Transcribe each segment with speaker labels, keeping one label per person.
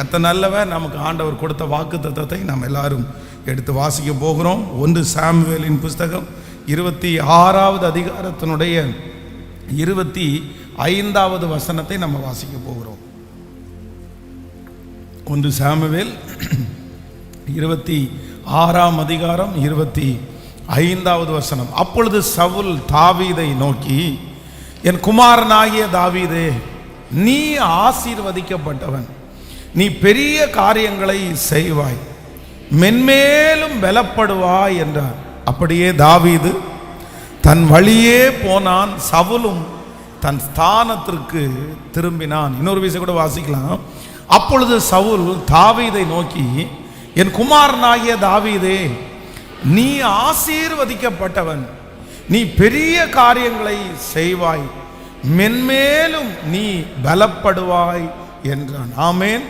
Speaker 1: கர்த்தர் நல்லவர். நமக்கு ஆண்டவர் கொடுத்த வாக்குத்தத்தத்தை நாம் எல்லாரும் எடுத்து வாசிக்க போகிறோம். 1 சாமுவேலின் புஸ்தகம் 26வது அதிகாரத்தினுடைய 25வது வசனத்தை நம்ம வாசிக்க போகிறோம். 1 சாமுவேல் 26ஆம் அதிகாரம் 25வது வசனம். அப்பொழுது சவுல் தாவீதை நோக்கி, என் குமாரனாகிய தாவீதே, நீ ஆசீர்வதிக்கப்பட்டவன், நீ பெரிய காரியங்களை செய்வாய், மென்மேலும் பலப்படுவாய் என்றார். அப்படியே தாவீது தன் வழியே போனான், சவுலும் தன் ஸ்தானத்திற்கு திரும்பினான். இன்னொரு விஷயம் கூட வாசிக்கலாம். அப்பொழுது சவுல் தாவீதை நோக்கி, என் குமாரனாகிய தாவீதே, நீ ஆசீர்வதிக்கப்பட்டவன், நீ பெரிய காரியங்களை செய்வாய், மென்மேலும் நீ பலப்படுவாய் என்றான். ஆமேன்.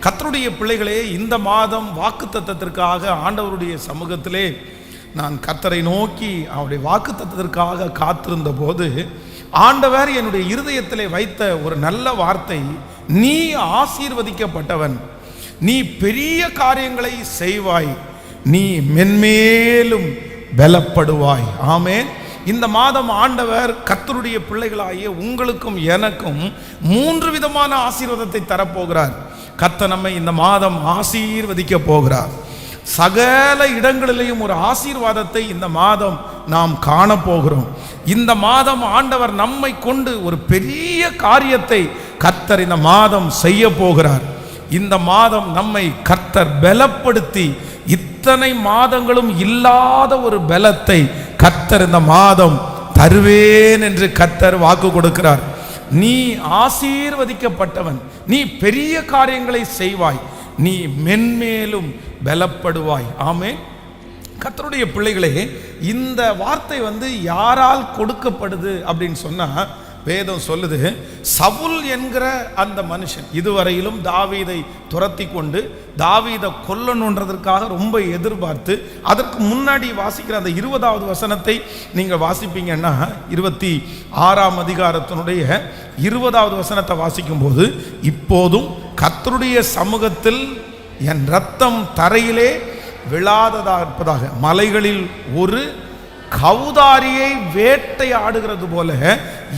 Speaker 1: கர்த்தருடைய பிள்ளைகளே, இந்த மாதம் வாக்குத்தத்தத்திற்காக ஆண்டவருடைய சமூகத்திலே நான் கர்த்தரை நோக்கி அவருடைய வாக்குத்தத்தத்திற்காக காத்திருந்த போது ஆண்டவர் என்னுடைய இருதயத்திலே வைத்த ஒரு நல்ல வார்த்தை, நீ ஆசீர்வதிக்கப்பட்டவன், நீ பெரிய காரியங்களை செய்வாய், நீ மென்மேலும் பலப்படுவாய். ஆமேன். இந்த மாதம் ஆண்டவர் கர்த்தருடைய பிள்ளைகளாகிய உங்களுக்கும் எனக்கும் 3 விதமான ஆசீர்வாதத்தை தரப்போகிறார். கர்த்தர் நம்மை இந்த மாதம் ஆசீர்வதிக்க போகிறார். சகல இடங்களிலேயும் ஒரு ஆசீர்வாதத்தை இந்த மாதம் நாம் காணப்போகிறோம். இந்த மாதம் ஆண்டவர் நம்மை கொண்டு ஒரு பெரிய காரியத்தை கர்த்தர் இந்த மாதம் செய்ய போகிறார். இந்த மாதம் நம்மை கர்த்தர் பலப்படுத்தி, இத்தனை மாதங்களும் இல்லாத ஒரு பலத்தை கர்த்தர் இந்த மாதம் தருவேன் என்று கர்த்தர் வாக்கு கொடுக்கிறார். நீ ஆசீர்வதிக்கப்பட்டவன், நீ பெரிய காரியங்களை செய்வாய், நீ மென்மேலும் பலப்படுவாய். ஆமென். கர்த்தருடைய பிள்ளைகளே, இந்த வார்த்தை யாரால் கொடுக்கப்படுது அப்படின்னு சொன்னா, வேதம் சொல்லுது, சவுல் என்கிற அந்த மனுஷன் இதுவரையிலும் தாவீதை துரத்தி கொண்டு தாவீதை கொல்லணுன்றதற்காக ரொம்ப எதிர்பார்த்து, அதற்கு முன்னாடி வாசிக்கிற அந்த 20வது வசனத்தை நீங்கள் வாசிப்பீங்கன்னா, 26ஆம் அதிகாரத்தினுடைய 20வது வசனத்தை வாசிக்கும் போது, இப்போதும் கர்த்தருடைய சமூகத்தில் என் ரத்தம் தரையிலே விழாததாக இருப்பதாக, மலைகளில் ஒரு கௌதாரியை வேட்டையாடுகிறது போல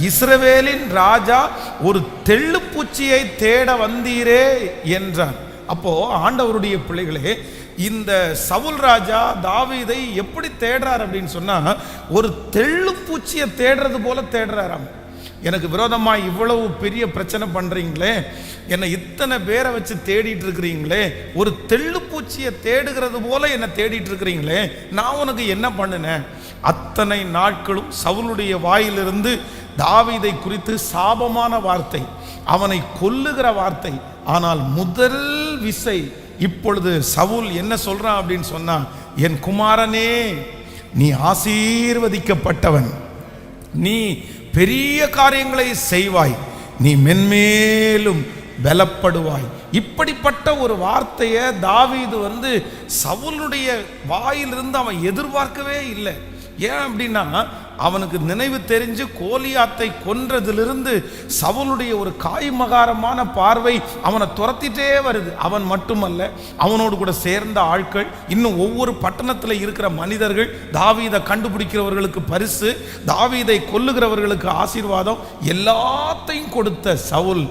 Speaker 1: இஸ்ரவேலின் ராஜா ஒரு தெள்ளுப்பூச்சியை தேட வந்தீரே என்றான். அப்போ ஆண்டவருடைய பிள்ளைகளே, இந்த சவுல் ராஜா தாவீதை எப்படி தேடுறார் அப்படின்னு சொன்னா, ஒரு தெள்ளுப்பூச்சியை தேடுறது போல தேடுறாராம். எனக்கு விரோதமா இவ்வளவு பெரிய பிரச்சனை பண்றீங்களே, என்னை இத்தனை பேரை வச்சு தேடிட்டு இருக்கிறீங்களே, ஒரு தெள்ளுப்பூச்சியை தேடுகிறது போல என்னை தேடிட்டு இருக்கிறீங்களே, நான் உனக்கு என்ன பண்ணினேன்? அத்தனை நாட்களும் சவுலுடைய வாயிலிருந்து தாவீதை குறித்து சாபமான வார்த்தை, அவனை கொல்லுகிற வார்த்தை. ஆனால் முதல் விசை இப்பொழுது சவுல் என்ன சொல்றான் அப்படின்னு சொன்னா, என் குமாரனே, நீ ஆசீர்வதிக்கப்பட்டவன், நீ பெரிய காரியங்களை செய்வாய், நீ மென்மேலும் பலப்படுவாய். இப்படிப்பட்ட ஒரு வார்த்தையை தாவீது சவுலுடைய வாயிலிருந்து அவன் எதிர்பார்க்கவே இல்லை. ஏன் அப்படின்னா, அவனுக்கு நினைவு தெரிஞ்சு கோலியாத்தை கொன்றதிலிருந்து சவுலுடைய ஒரு காய்மகாரமான பார்வை அவனை துரத்திட்டே வருது. அவன் மட்டுமல்ல, அவனோடு கூட சேர்ந்த ஆட்கள், இன்னும் ஒவ்வொரு பட்டணத்தில் இருக்கிற மனிதர்கள், தாவீதை கண்டுபிடிக்கிறவர்களுக்கு பரிசு, தாவீதை கொல்லுகிறவர்களுக்கு ஆசீர்வாதம், எல்லாத்தையும் கொடுத்த சவுல்,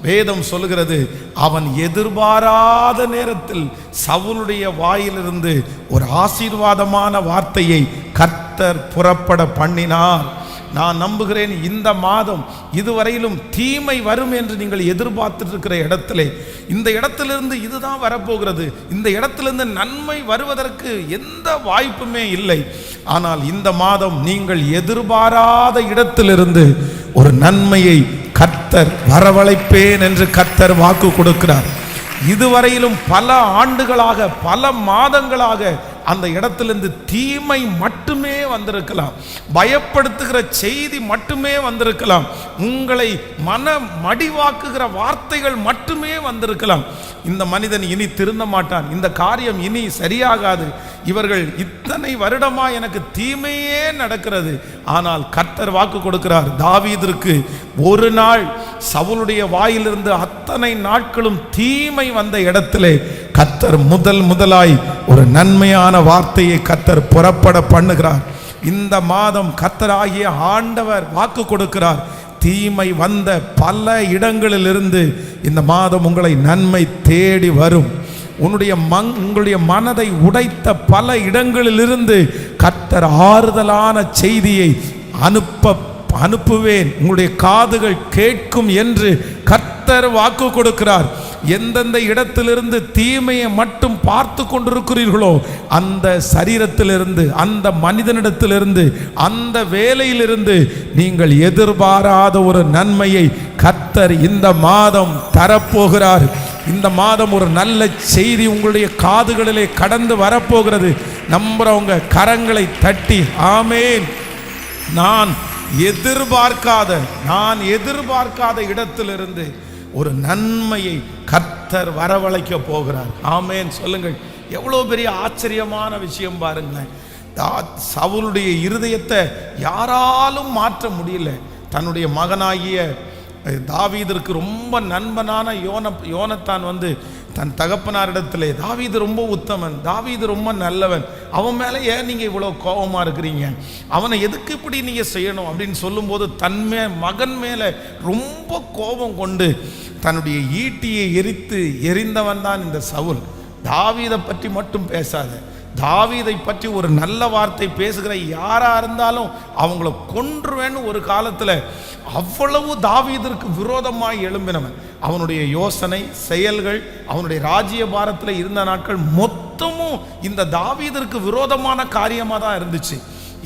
Speaker 1: வேதம் சொல்லுகிறது, அவன் எதிர்பாராத நேரத்தில் சவுலுடைய வாயிலிருந்து ஒரு ஆசீர்வாதமான வார்த்தையை கர்த்தர் புறப்பட பண்ணினார். நான் நம்புகிறேன், இந்த மாதம் இதுவரையிலும் தீமை வரும் என்று நீங்கள் எதிர்பார்த்துட்டு இருக்கிற இடத்திலே, இந்த இடத்திலிருந்து இதுதான் வரப்போகிறது, இந்த இடத்திலிருந்து நன்மை வருவதற்கு எந்த வாய்ப்புமே இல்லை. ஆனால் இந்த மாதம் நீங்கள் எதிர்பாராத இடத்திலிருந்து ஒரு நன்மையை கர்த்தர் வரவழைப்பேன் என்று கர்த்தர் வாக்கு கொடுக்கிறார். இதுவரையிலும் பல ஆண்டுகளாக, பல மாதங்களாக அந்த இடத்திலிருந்து தீமை மட்டுமே வந்திருக்கலாம், பயப்படுத்துகிற செய்தி மட்டுமே வந்திருக்கலாம், உங்களை மன மடிவாக்குகிற வார்த்தைகள் மட்டுமே வந்திருக்கலாம். இந்த மனிதன் இனி திருந்த மாட்டான், இந்த காரியம் இனி சரியாகாது, இவர்கள் இத்தனை வருடமா எனக்கு தீமையே நடக்கிறது. ஆனால் கர்த்தர் வாக்கு கொடுக்கிறார், தாவீதிற்கு ஒரு நாள் சவுலுடைய வாயிலிருந்து அத்தனை நாட்களும் தீமை வந்த இடத்திலே கர்த்தர் முதலாய் ஒரு நன்மையான வார்த்தையை கர்த்தர் புறப்பட பண்ணுகிறார். இந்த மாதம் கர்த்தராகிய ஆண்டவர் வாக்கு கொடுக்கிறார், தீமை வந்த பல இடங்களிலிருந்து இந்த மாதம் உங்களை நன்மை தேடி வரும். உங்களுடைய மனதை உடைத்த பல இடங்களிலிருந்து கர்த்தர் ஆறுதலான செய்தியை அனுப்புவேன், உங்களுடைய காதுகள் கேட்கும் என்று கர்த்தர் வாக்கு கொடுக்கிறார். எந்தெந்த இடத்திலிருந்து தீமையை மட்டும் பார்த்து கொண்டிருக்கிறீர்களோ அந்த சரீரத்திலிருந்து, அந்த மனிதனிடத்திலிருந்து, அந்த வேலையிலிருந்து நீங்கள் எதிர்பாராத ஒரு நன்மையை கர்த்தர் இந்த மாதம் தரப்போகிறார். இந்த மாதம் ஒரு நல்ல செய்தி உங்களுடைய காதுகளிலே கடந்து வரப்போகிறது. நம்புறவங்க கரங்களை தட்டி ஆமேன். நான் எதிர்பார்க்காத இடத்திலிருந்து ஒரு நன்மையை கர்த்தர் வரவழைக்க போகிறார். ஆமேன் சொல்லுங்கள். எவ்வளோ பெரிய ஆச்சரியமான விஷயம் பாருங்களேன். சவுலுடைய இருதயத்தை யாராலும் மாற்ற முடியல. தன்னுடைய மகனாகிய தாவீதிற்கு ரொம்ப நண்பனான யோனத்தான் தன் தகப்பனாரிடத்திலே, தாவீது ரொம்ப உத்தமன், தாவீது ரொம்ப நல்லவன், அவன் மேலே ஏன் நீங்கள் இவ்வளோ கோபமாக இருக்கிறீங்க, அவனை எதுக்கு இப்படி நீங்கள் செய்யணும் அப்படின்னு சொல்லும்போது மகன் மேலே ரொம்ப கோபம் கொண்டு தன்னுடைய ஈட்டியை எரிந்தவன் தான் இந்த சவுல். தாவீதை பற்றி மட்டும் பேசாத, தாவீதை பற்றி ஒரு நல்ல வார்த்தை பேசுகிற யாரா இருந்தாலும் அவங்கள கொன்றுவேன்னு ஒரு காலத்தில் அவ்வளவு தாவீதிற்கு விரோதமாய் எழும்பினவன். அவனுடைய யோசனை செயல்கள், அவனுடைய ராஜ்ய பாரத்தில் இருந்த நாட்கள் மொத்தமும் இந்த தாவீதிற்கு விரோதமான காரியமாக தான் இருந்துச்சு.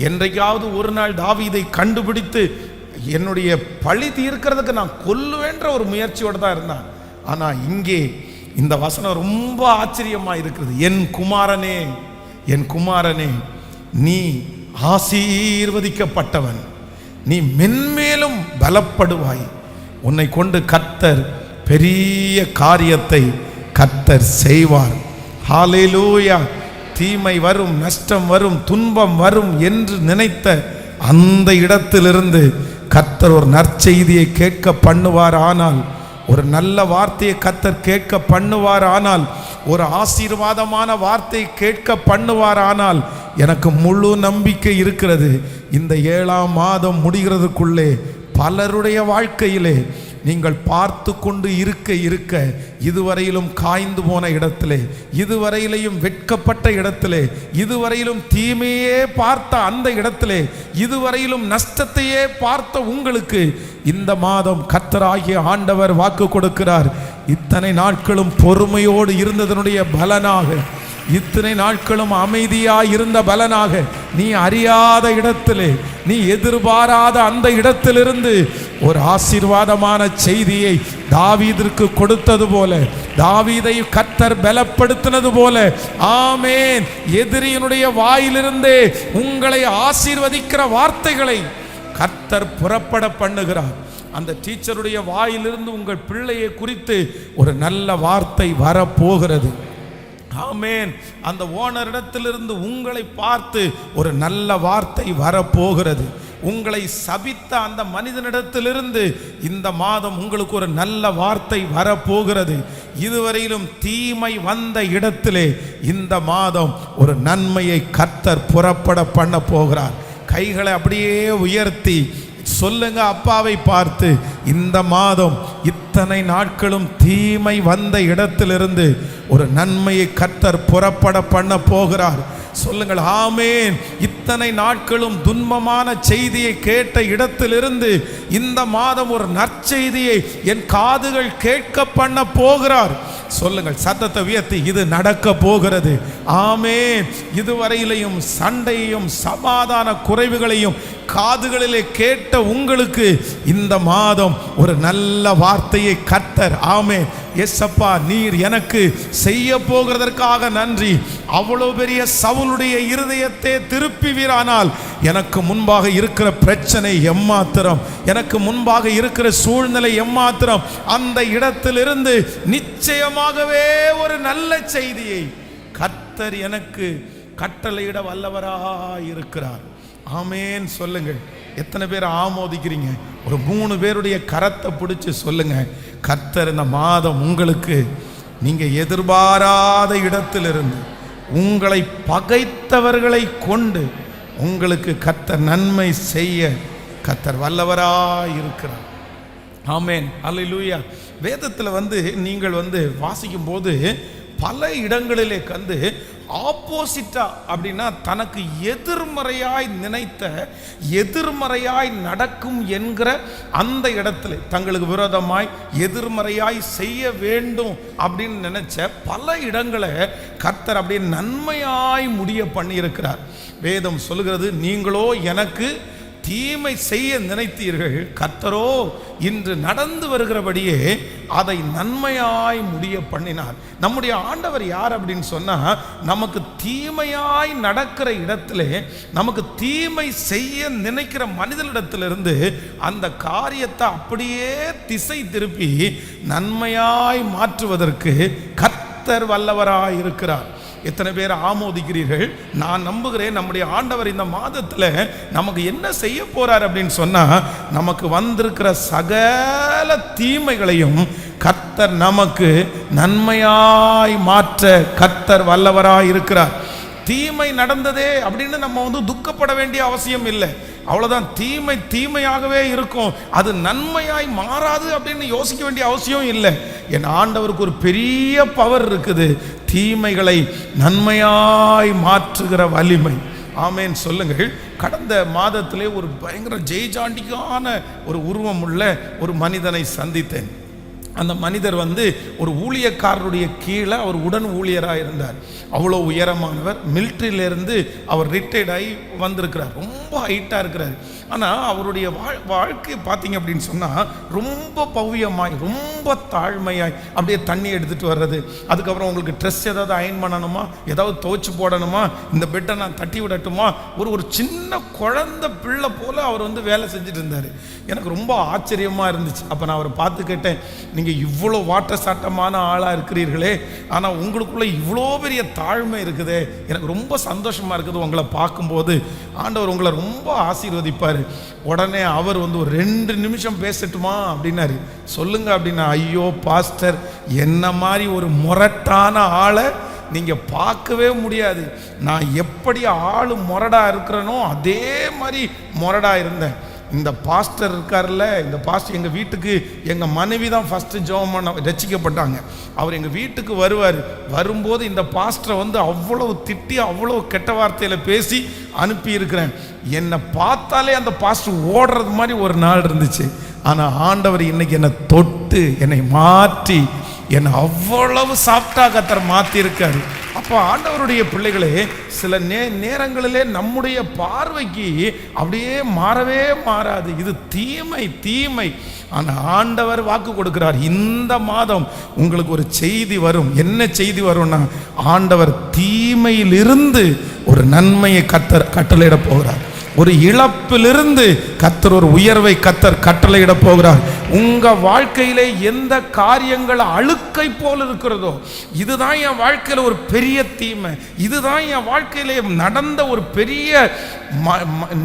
Speaker 1: என்றைக்காவது ஒரு நாள் தாவீதை கண்டுபிடித்து என்னுடைய பழி தீர்க்கிறதுக்கு நான் கொல்லுவேன்ற ஒரு முயற்சியோடு தான் இருந்தான். ஆனால் இங்கே இந்த வசனம் ரொம்ப ஆச்சரியமாக இருக்கிறது. என் குமாரனே நீ ஆசீர்வதிக்கப்பட்டவன், நீ மென்மேலும் பலப்படுவாய், உன்னை கொண்டு கர்த்தர் பெரிய காரியத்தை கர்த்தர் செய்வார். ஹல்லேலூயா. தீமை வரும், நஷ்டம் வரும், துன்பம் வரும் என்று நினைத்த அந்த இடத்திலிருந்து கர்த்தர் ஒரு நற்செய்தியை கேட்க பண்ணுவார். ஆனால் ஒரு நல்ல வார்த்தையை கர்த்தர் கேட்க பண்ணுவார். ஆனால் ஒரு ஆசீர்வாதமான வார்த்தை கேட்க பண்ணுவார். ஆனால் எனக்கு முழு நம்பிக்கை இருக்கிறது, இந்த 7ஆம் மாதம் முடிகிறதுக்குள்ளே பலருடைய வாழ்க்கையிலே நீங்கள் பார்த்து கொண்டு இருக்க இதுவரையிலும் காய்ந்து போன இடத்திலே, இதுவரையிலையும் வெட்கப்பட்ட இடத்திலே, இதுவரையிலும் தீமையே பார்த்த அந்த இடத்திலே, இதுவரையிலும் நஷ்டத்தையே பார்த்த உங்களுக்கு இந்த மாதம் கர்த்தராகிய ஆண்டவர் வாக்கு கொடுக்கிறார். இத்தனை நாட்களும் பொறுமையோடு இருந்ததனுடைய பலனாக, இத்தனை நாட்களும் அமைதியாய் இருந்த பலனாக, நீ அறியாத இடத்திலே, நீ எதிர்பாராத அந்த இடத்திலிருந்து ஒரு ஆசீர்வாதமான செய்தியை தாவீதிற்கு கொடுத்தது போல, தாவீதை கர்த்தர் பலப்படுத்தினது போல, ஆமேன், எதிரியினுடைய வாயிலிருந்தே உங்களை ஆசீர்வதிக்கிற வார்த்தைகளை கர்த்தர் புறப்பட பண்ணுகிறார். அந்த டீச்சருடைய வாயிலிருந்து உங்கள் பிள்ளையை குறித்து ஒரு நல்ல வார்த்தை வரப்போகிறது. ஆமேன். அந்த ஓனரிடத்திலிருந்து உங்களை பார்த்து ஒரு நல்ல வார்த்தை வரப்போகிறது. உங்களை சபித்த அந்த மனிதனிடத்திலிருந்து இந்த மாதம் உங்களுக்கு ஒரு நல்ல வார்த்தை வரப்போகிறது. இதுவரையிலும் தீமை வந்த இடத்திலே இந்த மாதம் ஒரு நன்மையை கர்த்தர் புறப்பட பண்ண போகிறார். கைகளை அப்படியே உயர்த்தி சொல்லுங்க அப்பாவை பார்த்து, இந்த மாதம் இத்தனை நாட்களும் தீமை வந்த இடத்திலிருந்து ஒரு நன்மையை கர்த்தர் புறப்பட பண்ண போகிறார். சொல்லுங்கள் ஆமேன். இத்தனை நாட்களும் துன்பமான செய்தியை கேட்ட இடத்திலிருந்து இந்த மாதம் ஒரு நற்செய்தியை என் காதுகள் கேட்க பண்ண போகிறார். சொல்லுங்கள் சத்தத்தை உயர்த்தி, இது நடக்க போகிறது. ஆமேன். இதுவரையிலையும் சண்டையையும் சமாதான குறைவுகளையும் காதுகளிலே கேட்ட உங்களுக்கு இந்த மாதம் ஒரு நல்ல வார்த்தையை கர்த்தர், ஆமேன், எஸ்அப்பா நீர் எனக்கு செய்ய போகிறதற்காக நன்றி. அவ்வளவு பெரிய சவுலுடைய இருதயத்தை திருப்பிவீரானால் எனக்கு முன்பாக இருக்கிற பிரச்சனை எம்மாத்திரம், எனக்கு முன்பாக இருக்கிற சூழ்நிலை எம்மாத்திரம், அந்த இடத்திலிருந்து நிச்சயமாகவே ஒரு நல்ல செய்தியை கர்த்தர் எனக்கு கட்டளையிட வல்லவராய் இருக்கிறார். ஆமேன் சொல்லுங்கள். எத்தனை பேர் ஆமோதிக்கிறீங்க? ஒரு 3 பேருடைய கரத்தை பிடிச்சு சொல்லுங்க, கர்த்தர் இந்த மாதம் உங்களுக்கு நீங்க எதிர்பாராத இடத்திலிருந்து உங்களை பகைத்தவர்களை கொண்டு உங்களுக்கு கர்த்தர் நன்மை செய்ய கர்த்தர் வல்லவராய் இருக்கிறார். ஆமேன், அல்லேலூயா. வேதத்தில் நீங்கள் வாசிக்கும் போது பல இடங்களிலே ஆப்போசிட்டா அப்படின்னா தனக்கு எதிர்மறையாய் நினைத்த எதிர்மறையாய் நடக்கும் என்கிற அந்த இடத்துல தங்களுக்கு விரோதமாய் எதிர்மறையாய் செய்ய வேண்டும் அப்படின்னு நினைச்ச பல இடங்களை கர்த்தர் அப்படியே நன்மையாய் முடிய பண்ணி இருக்கிறார். வேதம் சொல்லுகிறது, நீங்களோ எனக்கு தீமை செய்ய நினைத்தீர்கள், கர்த்தரோ இன்று நடந்து வருகிறபடியே அதை நன்மையாய் முடிய பண்ணினார். நம்முடைய ஆண்டவர் யார் அப்படின்னு சொன்னா, நமக்கு தீமையாய் நடக்கிற இடத்திலே நமக்கு தீமை செய்ய நினைக்கிற மனிதனிடத்திலிருந்து அந்த காரியத்தை அப்படியே திசை திருப்பி நன்மையாய் மாற்றுவதற்கு கர்த்தர் வல்லவராய் இருக்கிறார். எத்தனை பேர் ஆமோதிக்கிறீர்கள்? நான் நம்புகிறேன் நம்முடைய ஆண்டவர் இந்த மாதத்தில் நமக்கு என்ன செய்ய போறார் அப்படின்னு சொன்னா, நமக்கு வந்திருக்கிற சகல தீமைகளையும் கர்த்தர் நமக்கு நன்மையாய் மாற்ற கர்த்தர் வல்லவராய் இருக்கிறார். தீமை நடந்ததே அப்படின்னு நம்ம துக்கப்பட வேண்டிய அவசியம் இல்லை. அவ்வளவுதான். தீமை தீமையாகவே இருக்கும், அது நன்மையாய் மாறாது அப்படின்னு யோசிக்க வேண்டிய அவசியம் இல்லை. என் ஆண்டவருக்கு ஒரு பெரிய பவர் இருக்குது, தீமைகளை நன்மையாய் மாற்றுகிற வலிமை. ஆமேன் சொல்லுங்கள். கடந்த மாதத்திலே ஒரு பயங்கர ஜெய்ஜாண்டிக்கான ஒரு உருவம் உள்ள ஒரு மனிதனை சந்தித்தேன். அந்த மனிதர் ஒரு ஊழியக்காரருடைய கீழே அவர் உடன் ஊழியராக இருந்தார். அவ்வளோ உயரமானவர். மிலிட்ரியிலேருந்து அவர் ரிட்டையர்ட் ஆகி வந்திருக்கிறார். ரொம்ப ஹைட்டாக இருக்கிறார். ஆனால் அவருடைய வாழ்க்கை பார்த்தீங்க அப்படின்னு சொன்னால் ரொம்ப பவ்யமாய் ரொம்ப தாழ்மையாய் அப்படியே தண்ணி எடுத்துகிட்டு வர்றது, அதுக்கப்புறம் உங்களுக்கு ட்ரெஸ் ஏதாவது அயன் பண்ணணுமா, ஏதாவது துவைச்சு போடணுமா, இந்த பெட்டை நான் தட்டி விடட்டுமா, ஒரு சின்ன குழந்தை பிள்ளை போல் அவர் வேலை செஞ்சுட்டு இருந்தார். எனக்கு ரொம்ப ஆச்சரியமாக இருந்துச்சு. அப்போ நான் அவரை பார்த்து கேட்டேன், நீங்கள் இவ்வளோ வாட்ட சாட்டமான ஆளாக இருக்கிறீர்களே, ஆனால் உங்களுக்குள்ளே இவ்வளோ பெரிய தாழ்மை இருக்குதே, எனக்கு ரொம்ப சந்தோஷமாக இருக்குது உங்களை பார்க்கும்போது. ஆண்டவர் உங்களை ரொம்ப ஆசீர்வதிப்பார். உடனே அவர் ஒரு 2 நிமிஷம் பேசட்டுமா அப்படின்னாரு. சொல்லுங்க அப்படின்னா, ஐயோ பாஸ்டர், என்ன மாதிரி ஒரு முரட்டான ஆளை நீங்க பார்க்கவே முடியாது. நான் எப்படி ஆளு முரடா இருக்கிறனோ அதே மாதிரி முரடா இருந்தேன். இந்த பாஸ்டர் இருக்கார்ல, இந்த பாஸ்டர் எங்கள் வீட்டுக்கு எங்கள் மனைவி தான் ஃபஸ்ட்டு ஜெபம் பண்ண ரட்சிக்கப்பட்டாங்க. அவர் எங்கள் வீட்டுக்கு வரும்போது இந்த பாஸ்டரை அவ்வளவு திட்டி அவ்வளோ கெட்ட வார்த்தையில் பேசி அனுப்பியிருக்கிறேன். என்னை பார்த்தாலே அந்த பாஸ்டர் ஓடுறது மாதிரி ஒரு நாள் இருந்துச்சு. ஆனால் ஆண்டவர் இன்னைக்கு என்னை தொட்டு என்னை மாற்றி என்னை அவ்வளவு சாஃப்டாக கர்த்தர் மாற்றியிருக்காரு. அப்போ ஆண்டவருடைய பிள்ளைகளே, சில நேரங்களிலே நம்முடைய பார்வைக்கு அப்படியே மாறவே மாறாது. இது தீமை. ஆனால் ஆண்டவர் வாக்கு கொடுக்கிறார், இந்த மாதம் உங்களுக்கு ஒரு செய்தி வரும். என்ன செய்தி வரும்னா, ஆண்டவர் தீமையிலிருந்து ஒரு நன்மையை கட்டளையிட போகிறார். ஒரு இழப்பிலிருந்து கர்த்தர் ஒரு உயர்வை கட்டளையிட போகிறார். உங்க வாழ்க்கையிலே எந்த காரியங்கள் அழுக்கை போல் இருக்கிறதோ, இதுதான் என் வாழ்க்கையில ஒரு பெரிய தீமை, இதுதான் என் வாழ்க்கையிலே நடந்த ஒரு பெரிய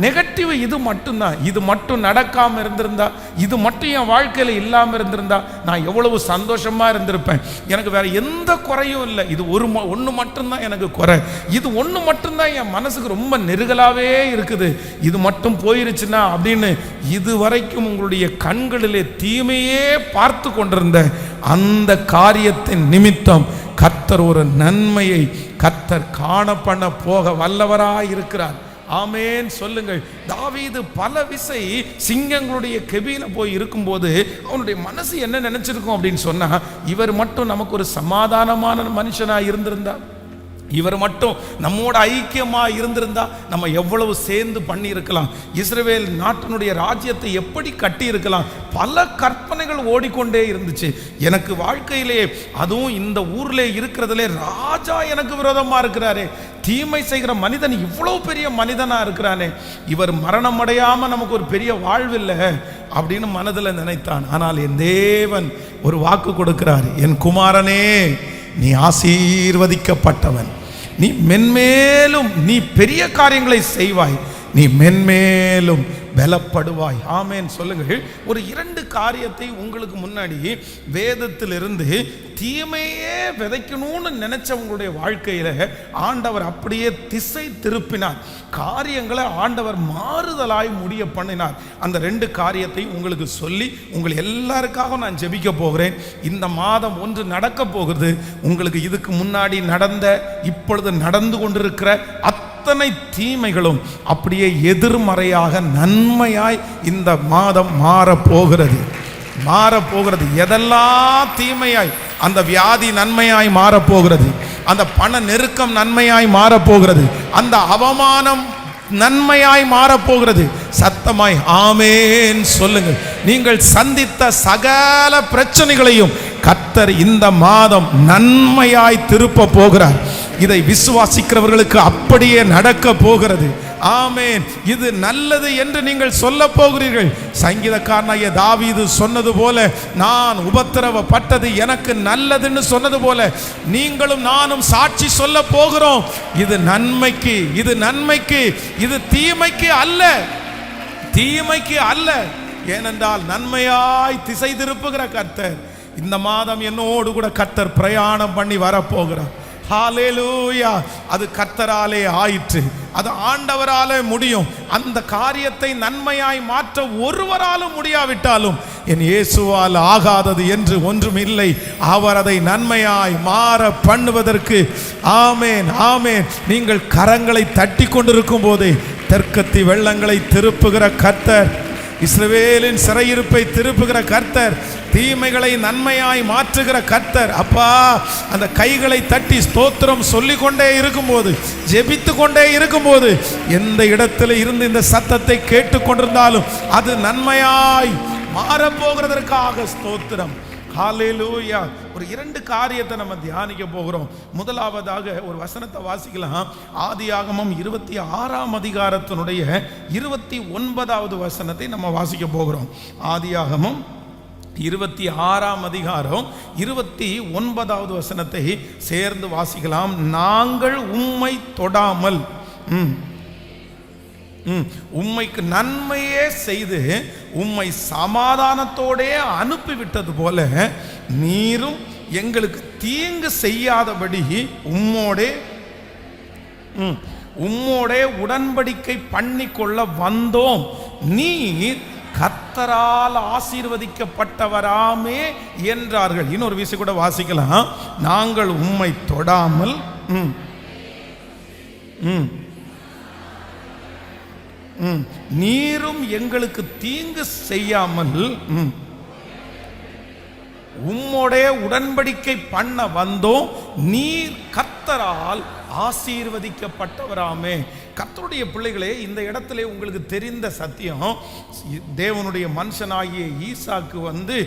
Speaker 1: நெகட்டிவ், இது மட்டும்தான். இது மட்டும் நடக்காம இருந்திருந்தா, இது மட்டும் என் வாழ்க்கையில இல்லாம இருந்திருந்தா நான் எவ்வளவு சந்தோஷமா இருந்திருப்பேன். எனக்கு வேற எந்த குறையும் இல்லை. இது ஒன்று மட்டும்தான் எனக்கு குறை. இது ஒன்று மட்டும்தான் என் மனசுக்கு ரொம்ப நெருகலாவே இருக்குது. இது மட்டும் போயிருச்சுன்னா அப்படின்னு இதுவரைக்கும் உங்களுடைய கண்களிலே தீமையே பார்த்து கொண்டிருந்த அந்த காரியத்தின் நிமித்தம் கர்த்தர் ஒரு நன்மையை கர்த்தர் காண பண்ண போக வல்லவராய் இருக்கிறார். ஆமேன் சொல்லுங்கள். தாவீது பல விசை சிங்கங்களுடைய கெபியில போய் இருக்கும்போது அவனுடைய மனசு என்ன நினைச்சிருக்கும் அப்படின்னு சொன்னா, இவர் மட்டும் நமக்கு ஒரு சமாதானமான மனுஷனா இருந்திருந்தா, இவர் மட்டும் நம்மோட ஐக்கியமா இருந்திருந்தா நம்ம எவ்வளவு சேர்ந்து பண்ணி இருக்கலாம், இஸ்ரவேல் நாட்டினுடைய ராஜ்யத்தை எப்படி கட்டி இருக்கலாம். பல கற்பனைகள் ஓடிக்கொண்டே இருந்துச்சு எனக்கு வாழ்க்கையிலே. அதுவும் இந்த ஊர்ல இருக்கிறதுலே ராஜா எனக்கு விரோதமா இருக்கிறாரே, தீமை செய்கிற மனிதன் இவ்வளவு பெரிய மனிதனா இருக்கிறானே, இவர் மரணம் அடையாம நமக்கு ஒரு பெரிய வாழ்வில்லை அப்படின்னு மனதில் நினைத்தான். ஆனால் என் தேவன் ஒரு வாக்கு கொடுக்கிறார், என் குமாரனே நீ ஆசீர்வதிக்கப்பட்டவன், நீ மென்மேலும் நீ பெரிய காரியங்களை செய்வாய், நீ மென்மேலும் பலப்படுவாய். ஆமேன் சொல்லுங்கள். ஒரு 2 காரியத்தை உங்களுக்கு முன்னாடி வேதத்திலிருந்து தீமையே விதைக்கணும்னு நினைச்ச உங்களுடைய வாழ்க்கையில ஆண்டவர் அப்படியே திசை திருப்பினார். காரியங்களை ஆண்டவர் மாறுதலாய் முடிய பண்ணினார். அந்த 2 காரியத்தை உங்களுக்கு சொல்லி உங்கள் எல்லாருக்காக நான் ஜெபிக்க போகிறேன். இந்த மாதம் ஒன்று நடக்க போகிறது. உங்களுக்கு இதுக்கு முன்னாடி நடந்த, இப்பொழுது நடந்து கொண்டிருக்கிற அத்தனை தீமைகளும் அப்படியே எதிர்மறையாக நன்மையாய் இந்த மாதம் மாறப்போகிறது. எதெல்லாம் தீமையாய், அந்த வியாதி நன்மையாய் மாறப்போகிறது, அந்த பண நெருக்கம் நன்மையாய் மாறப்போகிறது, அந்த அவமானம் நன்மையாய் மாறப்போகிறது. சத்தமாய் ஆமேன் சொல்லுங்கள். நீங்கள் சந்தித்த சகல பிரச்சனைகளையும் கர்த்தர் இந்த மாதம் நன்மையாய் திருப்ப போகிறார். இதை விசுவாசிக்கிறவர்களுக்கு அப்படியே நடக்க போகிறது. ஆமேன். இது நல்லது என்று நீங்கள் சொல்ல போகிறீர்கள். சங்கீதக்காரனாகிய தாவீது சொன்னது போல, நான் உபத்திரவப்பட்டது எனக்கு நல்லதுன்னு சொன்னது போல நீங்களும் நானும் சாட்சி சொல்ல போகிறோம். இது நன்மைக்கு, இது நன்மைக்கு, இது தீமைக்கு அல்ல, தீமைக்கு அல்ல. ஏனென்றால் நன்மையாய் திசை திருப்புகிற கர்த்தர் இந்த மாதம் என்னோடு கூட கர்த்தர் பிரயாணம் பண்ணி வரப்போகிறார். ஹல்லேலூயா. அது கர்த்தராலே ஆயிற்று, அது ஆண்டவராலே முடியும். அந்த காரியத்தை நன்மையாய் மாற்ற ஒருவராலும் முடியாவிட்டாலும் என் இயேசுவால் ஆகாதது என்று ஒன்றும் இல்லை. அவர் அதை நன்மையாய் மாற பண்ணுவதற்கு ஆமேன், ஆமேன். நீங்கள் கரங்களை தட்டி கொண்டிருக்கும் போதே தெற்கத்தி வெள்ளங்களை திருப்புகிற கர்த்தர், இஸ்ரவேலின் சிறையிருப்பை திருப்புகிற கர்த்தர், தீமைகளை நன்மையாய் மாற்றுகிற கர்த்தர். அப்பா, அந்த கைகளை தட்டி ஸ்தோத்திரம் சொல்லிக்கொண்டே இருக்கும்போது, ஜெபித்து கொண்டே இருக்கும்போது, எந்த இடத்துல இருந்து இந்த சத்தத்தை கேட்டுக்கொண்டிருந்தாலும் அது நன்மையாய் மாறப்போகிறதற்காக ஸ்தோத்திரம். ஹல்லேலூயா. ஒரு 2 காரியத்தை நம்ம தியானிக்க போகிறோம். முதலாவதாக ஒரு வசனத்தை வாசிக்கலாம். ஆதியாகமம் 26ஆம் அதிகாரத்தினுடைய 29வது வசனத்தை நம்ம வாசிக்க போகிறோம். ஆதியாகமம் 26ஆம் அதிகாரம் 29வது வசனத்தை சேர்ந்து வாசிக்கலாம். நாங்கள் உம்மை தொடாமல் உம்மைக்கு நன்மையே செய்து உம்மை சமாதானத்தோடே அனுப்பிவிட்டது போல நீரும் எங்களுக்கு தீங்கு செய்யாதபடி உம்மோடே உடன்படிக்கை பண்ணிக்கொள்ள வந்தோம். நீர் கர்த்தரால் ஆசீர்வதிக்கப்பட்டவராமே என்றார்கள். இன்னொரு விஷயம் கூட வாசிக்கலாம். நாங்கள் உம்மை தொடாமல் நீரும் எங்களுக்கு தீங்கு செய்யாமல் உம்மோடைய உடன்படிக்கை பண்ண வந்தோம். நீர் கர்த்தரால் ஆசீர்வதிக்கப்பட்டவராமே. கர்த்தருடைய பிள்ளைகளே, இந்த இடத்துல உங்களுக்கு தெரிந்த சத்தியம், தேவனுடைய மனுஷனாகிய ஈசாக்கு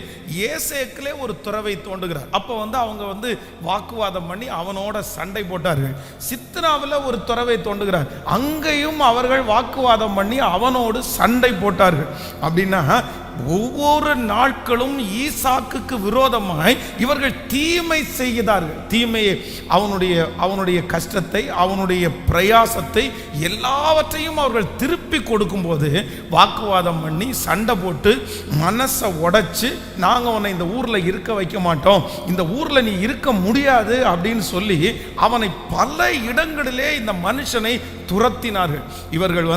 Speaker 1: ஏசேக்கிலே ஒரு துறவை தோண்டுகிறார். அப்போ அவங்க வாக்குவாதம் பண்ணி அவனோட சண்டை போட்டார்கள். சித்ராவில் ஒரு துறவை தோண்டுகிறார். அங்கேயும் அவர்கள் வாக்குவாதம் பண்ணி அவனோடு சண்டை போட்டார்கள். அப்படின்னா ஒவ்வொரு நாட்களும் ஈசாக்குக்கு விரோதமாய் இவர்கள் தீமை செய்கிறார்கள். தீமையை, அவனுடைய கஷ்டத்தை, அவனுடைய பிரயாசத்தை எல்லாவற்றையும் அவர்கள் திருப்பி கொடுக்கும்போது வாக்குவாதம் பண்ணி சண்டை போட்டு மனசை உடைச்சு, நாங்கள் உன்னை இந்த ஊரில் இருக்க வைக்க மாட்டோம், இந்த ஊரில் நீ இருக்க முடியாது அப்படின்னு சொல்லி அவனை பல இடங்களிலே இந்த மனுஷனை துரத்தினார்கள். இவர்கள்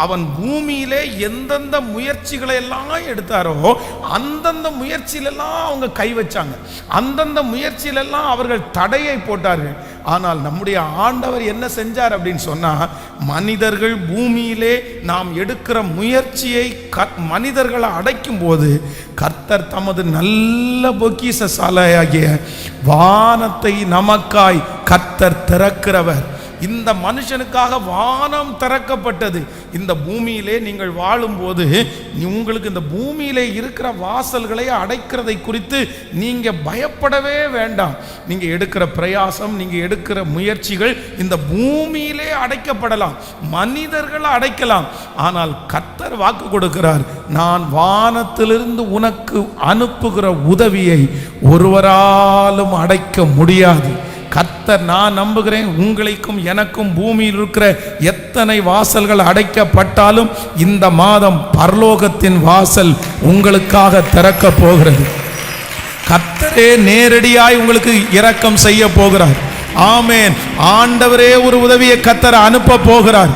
Speaker 1: அவன் பூமியிலே எந்தெந்த முயற்சிகளை எல்லாம் எடுத்தாரோ அந்தந்த முயற்சியிலெல்லாம் அவங்க கை வச்சாங்க, அந்தந்த முயற்சியிலெல்லாம் அவர்கள் தடையை போட்டார்கள். ஆனால் நம்முடைய ஆண்டவர் என்ன செஞ்சார் அப்படின்னு சொன்னா, மனிதர்கள் பூமியிலே நாம் எடுக்கிற முயற்சியை மனிதர்களை அடைக்கும் போது கர்த்தர் தமது நல்ல பொக்கிஷ சாலையாகிய வானத்தை நமக்காய் கர்த்தர் திறக்கிறவர். இந்த மனுஷனுக்காக வானம் திறக்கப்பட்டது. இந்த பூமியிலே நீங்கள் வாழும்போது உங்களுக்கு இந்த பூமியிலே இருக்கிற வாசல்களை அடைக்கிறதை குறித்து நீங்க பயப்படவே வேண்டாம். நீங்க எடுக்கிற பிரயாசம், நீங்க எடுக்கிற முயற்சிகள் இந்த பூமியிலே அடைக்கப்படலாம், மனிதர்கள் அடைக்கலாம். ஆனால் கர்த்தர் வாக்கு கொடுக்கிறார், நான் வானத்திலிருந்து உனக்கு அனுப்புகிற உதவியை ஒருவராலும் அடைக்க முடியாது. கர்த்தர், நான் நம்புகிறேன், உங்களுக்கும் எனக்கும் பூமியில் இருக்கிற எத்தனை வாசல்கள் அடைக்கப்பட்டாலும் இந்த மாதம் பரலோகத்தின் வாசல் உங்களுக்காக திறக்க போகிறது. கர்த்தரே நேரடியாய் உங்களுக்கு இரக்கம் செய்ய போகிறார். ஆமென். ஆண்டவரே ஒரு உதவியை கர்த்தர் அனுப்ப போகிறார்.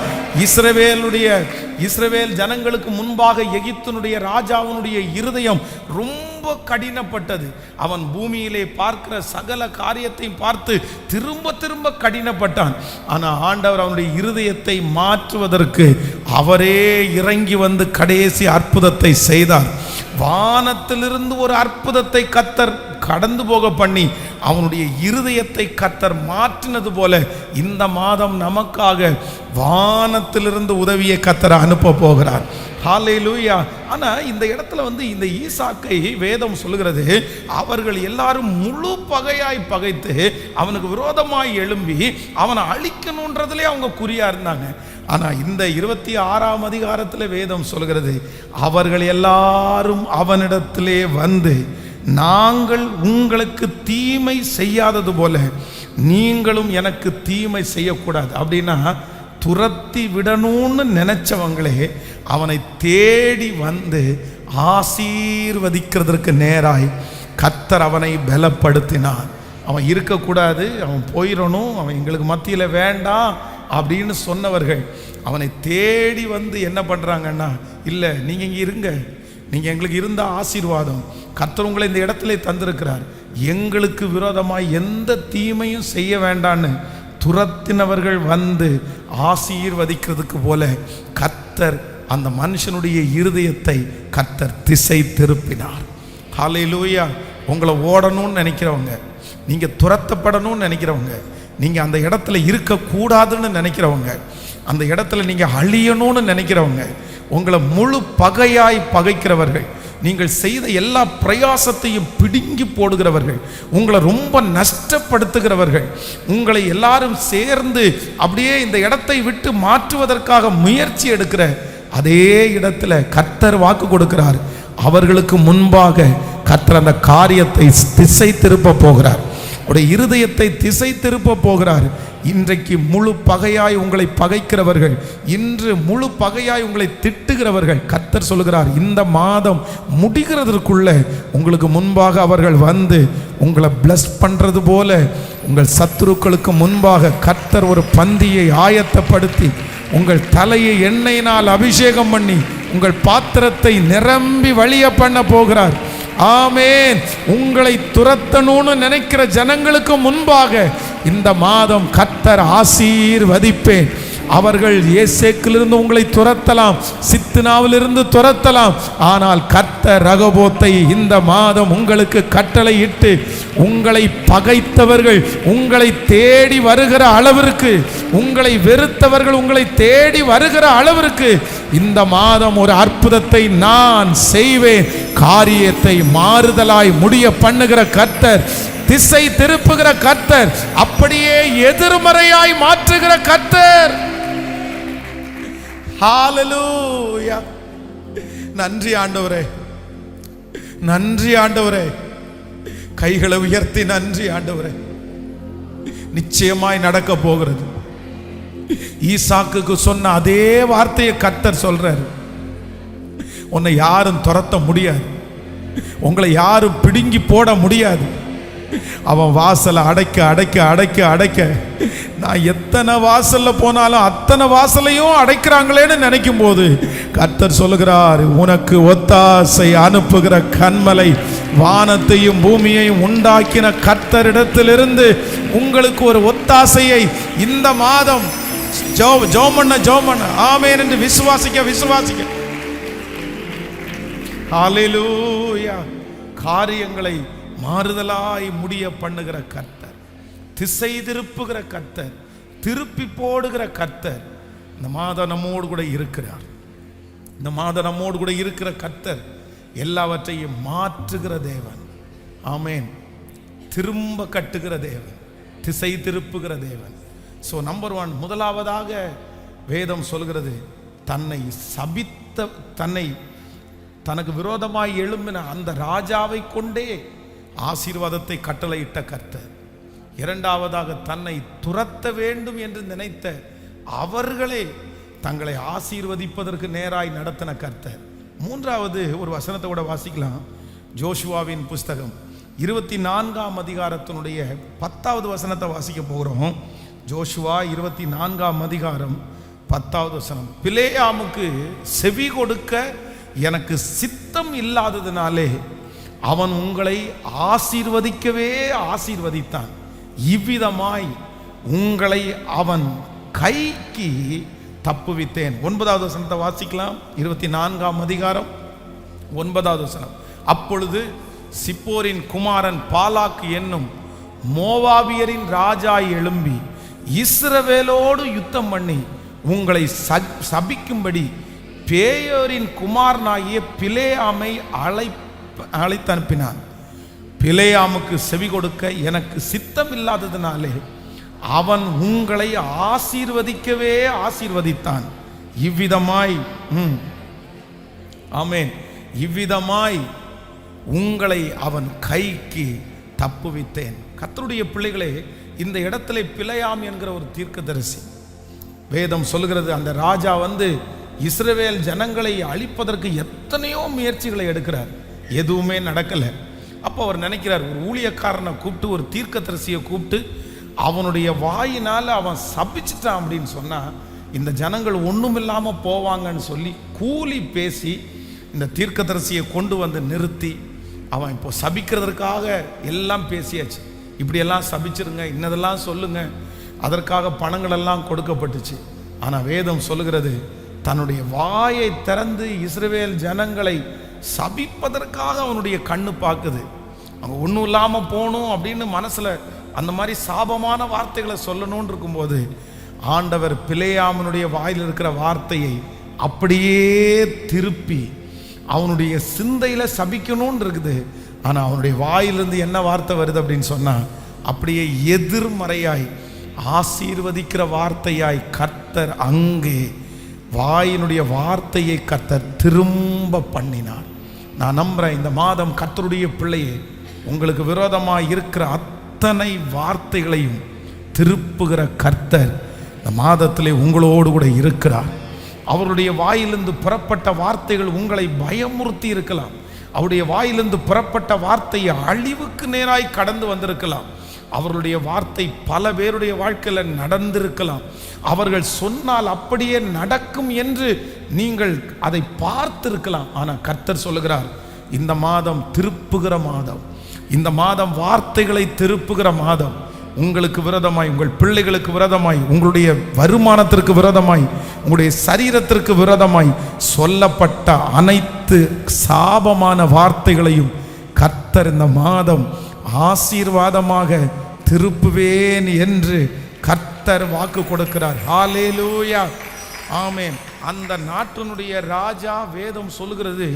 Speaker 1: இஸ்ரவேல் ஜனங்களுக்கு முன்பாக எகிப்தினுடைய ராஜாவினுடைய இருதயம் ரொம்ப கடினப்பட்டது. அவன் பூமியிலே பார்க்கிற சகல காரியத்தையும் பார்த்து திரும்ப திரும்ப கடினப்பட்டான். ஆனால் ஆண்டவர் அவனுடைய இருதயத்தை மாற்றுவதற்கு அவரே இறங்கி வந்து கடைசி அற்புதத்தை செய்தார். வானத்திலிருந்து ஒரு அற்புதத்தை கர்த்தர் கடந்து போக பண்ணி அவனுடைய இருதயத்தை கர்த்தர் மாற்றினது போல இந்த மாதம் நமக்காக வானத்திலிருந்து உதவியை கர்த்தர் அனுப்ப போகிறார். ஹல்லேலூயா. ஆனால் இந்த இடத்துல இந்த ஈசாக்கை வேதம் சொல்லுகிறது, அவர்கள் எல்லாரும் முழு பகையாய் பகைத்து அவனுக்கு விரோதமாய் எழும்பி அவனை அழிக்கணுன்றதுலே அவங்க குறியா இருந்தாங்க. ஆனால் இந்த 26ஆம் அதிகாரத்தில் வேதம் சொல்கிறது, அவர்கள் எல்லாரும் அவனிடத்திலே வந்து, நாங்கள் உங்களுக்கு தீமை செய்யாதது போல நீங்களும் எனக்கு தீமை செய்யக்கூடாது. அப்படின்னா துரத்தி விடணும்னு நினைச்சவங்களே அவனை தேடி வந்து ஆசீர்வதிக்கிறதுக்கு நேராய் கர்த்தர் அவனை பலப்படுத்தினான். அவன் இருக்கக்கூடாது, அவன் போயிடணும், அவன் எங்களுக்கு மத்தியில் வேண்டாம் அப்படின்னு சொன்னவர்கள் அவனை தேடி வந்து என்ன பண்ணுறாங்கன்னா, இல்லை நீங்கள் இங்கே இருங்க, நீங்கள் எங்களுக்கு இருந்த ஆசீர்வாதம், கர்த்தர் உங்களை இந்த இடத்துல தந்திருக்கிறார், எங்களுக்கு விரோதமாக எந்த தீமையும் செய்ய வேண்டான்னு துரத்தினவர்கள் வந்து ஆசீர்வதிக்கிறதுக்கு போல கர்த்தர் அந்த மனுஷனுடைய இருதயத்தை கர்த்தர் திசை திருப்பினார். ஹல்லேலூயா. உங்களை ஓடணும்னு நினைக்கிறவங்க, நீங்கள் துரத்தப்படணும்னு நினைக்கிறவங்க, நீங்கள் அந்த இடத்துல இருக்கக்கூடாதுன்னு நினைக்கிறவங்க, அந்த இடத்துல நீங்கள் அழியணும்னு நினைக்கிறவங்க, உங்களை முழு பகையாய் பகைக்கிறவர்கள், நீங்கள் செய்த எல்லா பிரயாசத்தையும் பிடுங்கி போடுகிறவர்கள், உங்களை ரொம்ப நஷ்டப்படுத்துகிறவர்கள், உங்களை எல்லாரும் சேர்ந்து அப்படியே இந்த இடத்தை விட்டு மாற்றுவதற்காக முயற்சி எடுக்கிற அதே இடத்துல கர்த்தர் வாக்கு கொடுக்கிறார், அவர்களுக்கு முன்பாக கர்த்தர் அந்த காரியத்தை திசை திருப்ப போகிறார், உடைய இருதயத்தை திசை திருப்ப போகிறார். இன்றைக்கு முழு பகையாய் உங்களை பகைக்கிறவர்கள், இன்று முழு பகையாய் உங்களை திட்டுகிறவர்கள், கர்த்தர் சொல்கிறார், இந்த மாதம் முடிகிறதற்குள்ள உங்களுக்கு முன்பாக அவர்கள் வந்து உங்களை பிளஸ் பண்றது போல உங்கள் சத்துருக்களுக்கு முன்பாக கர்த்தர் ஒரு பந்தியை ஆயத்தப்படுத்தி உங்கள் தலையை எண்ணெயினால் அபிஷேகம் பண்ணி உங்கள் பாத்திரத்தை நிரம்பி வழிய பண்ண போகிறார். ஆமென். உங்களை துரத்தணும்னு நினைக்கிற ஜனங்களுக்கு முன்பாக இந்த மாதம் கர்த்தர் ஆசீர்வதிப்பேன். அவர்கள் ஏசேக்கிலிருந்து உங்களை துரத்தலாம், சித்னாவிலிருந்து துரத்தலாம், ஆனால் கர்த்தர் ரகபோத்தை இந்த மாதம் உங்களுக்கு கட்டளை இட்டு உங்களை பகைத்தவர்கள் உங்களை தேடி வருகிற அளவிற்கு, உங்களை வெறுத்தவர்கள் உங்களை தேடி வருகிற அளவிற்கு இந்த மாதம் ஒரு அற்புதத்தை நான் செய்வேன். காரியத்தை மாறுதலாய் முடிய பண்ணுகிற கர்த்தர், திசை திருப்புகிற கர்த்தர், அப்படியே எதிர்மறையாய் மாற்றுகிற கர்த்தர். ஹல்லேலூயா. நன்றி ஆண்டவரே, நன்றி ஆண்டவரே. கைகளை உயர்த்தி நன்றி ஆண்டவரே. நிச்சயமாய் நடக்க போகிறது. ஈசாக்குக்கு சொன்ன அதே வார்த்தையை கர்த்தர் சொல்றாரு, உன்னை யாரும் துரத்த முடியாது, உங்களை யாரும் பிடுங்கி போட முடியாது. அவன் வாசலை அடைக்க அடைக்க அடைக்க அடைக்க, நான் எத்தனை வாசல்ல போனாலும் அத்தனை வாசலையும் அடைக்கிறாங்களேன்னு நினைக்கும் போது கர்த்தர் சொல்லுகிறார், உனக்கு ஒத்தாசை அனுப்புகிற கன்மலை, வானத்தையும் பூமியையும் உண்டாக்கின கர்த்தரிடத்திலிருந்து உங்களுக்கு ஒரு ஒத்தாசையை இந்த மாதம் ஜோமண்ண ஆமென் என்று விசுவாசிக்க. ஹல்லேலூயா. காரியங்களை மாறுதலாய் முடிய பண்ணுகிற கர்த்தர், திசை திருப்புகிற கர்த்தர், திருப்பி போடுகிற கர்த்தர் இந்த மாதம் நம்மோடு கூட இருக்கிறார். இந்த மாதம் நம்மோடு கூட இருக்கிற கர்த்தர் எல்லாவற்றையும் மாற்றுகிற தேவன். ஆமென். திரும்ப கட்டுகிற தேவன், திசை திருப்புகிற தேவன். ஸோ நம்பர் 1, முதலாவதாக வேதம் சொல்கிறது, தனக்கு விரோதமாய் எழும்பின அந்த ராஜாவை கொண்டே ஆசீர்வாதத்தை கட்டளையிட்ட கர்த்தர். இரண்டாவதாக தன்னை துரத்த வேண்டும் என்று நினைத்த அவர்களே தங்களை ஆசீர்வதிப்பதற்கு நேராய் நடத்தின கர்த்தர். மூன்றாவது ஒரு வசனத்தை கூட வாசிக்கலாம். ஜோஷுவாவின் புஸ்தகம் 24ஆம் அதிகாரத்தினுடைய 10வது வசனத்தை வாசிக்க போகிறோம். ஜோஷுவா 24ஆம் அதிகாரம் 10வது வசனம். பிலேயாமுக்கு செவி கொடுக்க எனக்கு சித்தம் இல்லாததினாலே அவன் உங்களை ஆசீர்வதிக்கவே ஆசீர்வதித்தான். இவ்விதமாய் உங்களை அவன் கைக்கு தப்புவித்தேன். 9வது வசனத்தை வாசிக்கலாம். 24ஆம் அதிகாரம் 9வது வசனம். அப்பொழுது சிப்போரின் குமாரன் பாலாக்கு என்னும் மோவாபியரின் ராஜா எழும்பி இஸ்ரவேலோடு யுத்தம் பண்ணி உங்களை சபிக்கும்படி பேயோரின் குமாரனாகிய பிலேயாமை அழைத்தனுப்பினான். பிலேயாமுக்கு செவி கொடுக்க எனக்கு சித்தம் இல்லாததினாலே அவன் உங்களை ஆசீர்வதிக்கவே ஆசீர்வதித்தான். இவ்விதமாய் ஆமென், இவ்விதமாய் உங்களை அவன் கைக்கு தப்புவித்தேன். கர்த்தருடைய பிள்ளைகளே, இந்த இடத்துல பிலேயாம் என்கிற ஒரு தீர்க்கதரிசி, வேதம் சொல்கிறது, அந்த ராஜா இஸ்ரவேல் ஜனங்களை அழிப்பதற்கு எத்தனையோ முயற்சிகளை எடுக்கிறார், எதுவுமே நடக்கலை. அப்போ அவர் நினைக்கிறார், ஒரு ஊழியக்காரனை கூப்பிட்டு, ஒரு தீர்க்கதரிசியை கூப்பிட்டு அவனுடைய வாயினால் அவன் சபிச்சிட்டான் அப்படின்னு சொன்னால் இந்த ஜனங்கள் ஒன்றும் இல்லாமல் போவாங்கன்னு சொல்லி கூலி பேசி இந்த தீர்க்கதரிசியை கொண்டு நிறுத்தி, அவன் இப்போ சபிக்கிறதுக்காக எல்லாம் பேசியாச்சு, இப்படியெல்லாம் சபிச்சிருங்க, இன்னதெல்லாம் சொல்லுங்க, அதற்காக பணங்களெல்லாம் கொடுக்கப்பட்டுச்சு. ஆனால் வேதம் சொல்லுகிறது, தன்னுடைய வாயை திறந்து இஸ்ரவேல் ஜனங்களை சபிப்பதற்காக அவனுடைய கண்ணு பார்க்குது. அவங்க ஒன்றும் இல்லாமல் போகணும் அப்படின்னு மனசில் அந்த மாதிரி சாபமான வார்த்தைகளை சொல்லணும்னு இருக்கும்போது ஆண்டவர் பிலேயாமனுடைய வாயில் இருக்கிற வார்த்தையை அப்படியே திருப்பி அவனுடைய சிந்தையில் சபிக்கணும்னு இருக்குது. ஆனால் அவனுடைய வாயிலிருந்து என்ன வார்த்தை வருது அப்படின்னு சொன்னால் அப்படியே எதிர்மறையாய் ஆசீர்வதிக்கிற வார்த்தையாய் கர்த்தர் அங்கே வாயினுடைய வார்த்தையை கர்த்தர் திரும்ப பண்ணினார். நான் நம்புகிறேன், இந்த மாதம் கர்த்தருடைய பிள்ளையே, உங்களுக்கு விரோதமாக இருக்கிற அத்தனை வார்த்தைகளையும் திருப்புகிற கர்த்தர் இந்த மாதத்திலே உங்களோடு கூட இருக்கிறார். அவருடைய வாயிலிருந்து புறப்பட்ட வார்த்தைகள் உங்களை பயமுறுத்தி இருக்கலாம். அவருடைய வாயிலிருந்து புறப்பட்ட வார்த்தை அழிவுக்கு நேராய் கடந்து வந்திருக்கலாம். அவருடைய வார்த்தை பல பேருடைய வாழ்க்கையில் நடந்திருக்கலாம். அவர்கள் சொன்னால் அப்படியே நடக்கும் என்று நீங்கள் அதை பார்த்திருக்கலாம். ஆனால் கர்த்தர் சொல்லுகிறார், இந்த மாதம் திருப்புகிற மாதம், இந்த மாதம் வார்த்தைகளை திருப்புகிற மாதம். உங்களுக்கு விரோதமாய், உங்கள் பிள்ளைகளுக்கு விரோதமாய், உங்களுடைய வருமானத்திற்கு விரோதமாய், உங்களுடைய சரீரத்திற்கு விரோதமாய் சொல்லப்பட்ட அனைத்து சாபமான வார்த்தைகளையும் கர்த்தர் இந்த மாதம் ஆசீர்வாதமாக திருப்புவேன் என்று கர்த்தர் வாக்கு கொடுக்கிறார். ஹல்லேலூயா, ஆமென். அந்த நாட்டினுடைய ராஜா, வேதம் சொல்லுகிறது,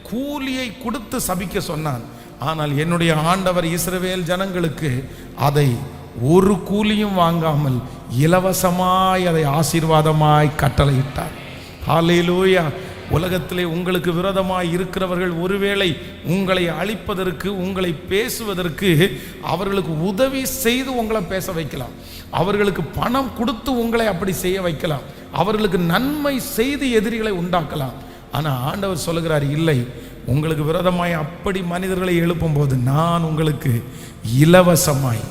Speaker 1: கூலியை கொடுத்து சபிக்க சொன்னான். ஆனால் என்னுடைய ஆண்டவர் இஸ்ரவேல் ஜனங்களுக்கு அதை ஒரு கூலியும் வாங்காமல் இலவசமாய் அதை ஆசீர்வாதமாய் கட்டளையிட்டார். ஹல்லேலூயா. உலகத்திலே உங்களுக்கு விரோதமாய் இருக்கிறவர்கள் ஒருவேளை உங்களை அழிப்பதற்கு, உங்களை பேசுவதற்கு அவர்களுக்கு உதவி செய்து உங்களை பேச வைக்கலாம், அவர்களுக்கு பணம் கொடுத்து உங்களை அப்படி செய்ய வைக்கலாம், அவர்களுக்கு நன்மை செய்து எதிரிகளை உண்டாக்கலாம். ஆனால் ஆண்டவர் சொல்லுகிறார், இல்லை, உங்களுக்கு விரோதமாய் அப்படி மனிதர்களை எழுப்பும்போது நான் உங்களுக்கு இலவசமாய்,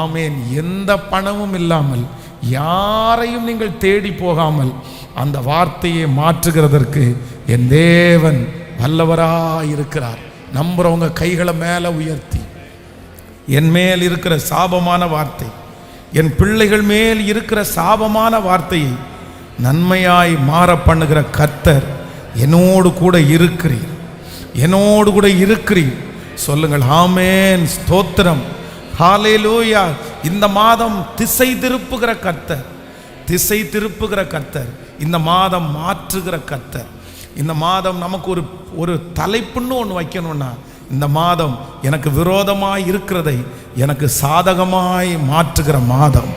Speaker 1: ஆமேன், எந்த பணமும் இல்லாமல், யாரையும் நீங்கள் தேடி போகாமல் அந்த வார்த்தையை மாற்றுகிறதற்கு என் தேவன் வல்லவராயிருக்கிறார். நம்புறவங்க கைகளை மேலே உயர்த்தி, என் மேல் இருக்கிற சாபமான வார்த்தை, என் பிள்ளைகள் மேல் இருக்கிற சாபமான வார்த்தையை நன்மையாய் மாற பண்ணுகிற கர்த்தர் என்னோடு கூட இருக்கிறீர், என்னோடு கூட இருக்கிறீர். சொல்லுங்கள், ஆமேன், ஸ்தோத்திரம், ஹல்லேலூயா. இந்த மாதம் திசை திருப்புகிற கர்த்தர், திசை திருப்புகிற கர்த்தர், இந்த மாதம் மாற்றுகிற கர்த்தர். இந்த மாதம் நமக்கு ஒரு தலைப்புன்னு ஒன்று வைக்கணும்னா, இந்த மாதம் எனக்கு விரோதமாய் இருக்கிறதை எனக்கு சாதகமாய் மாற்றுகிற மாதம்.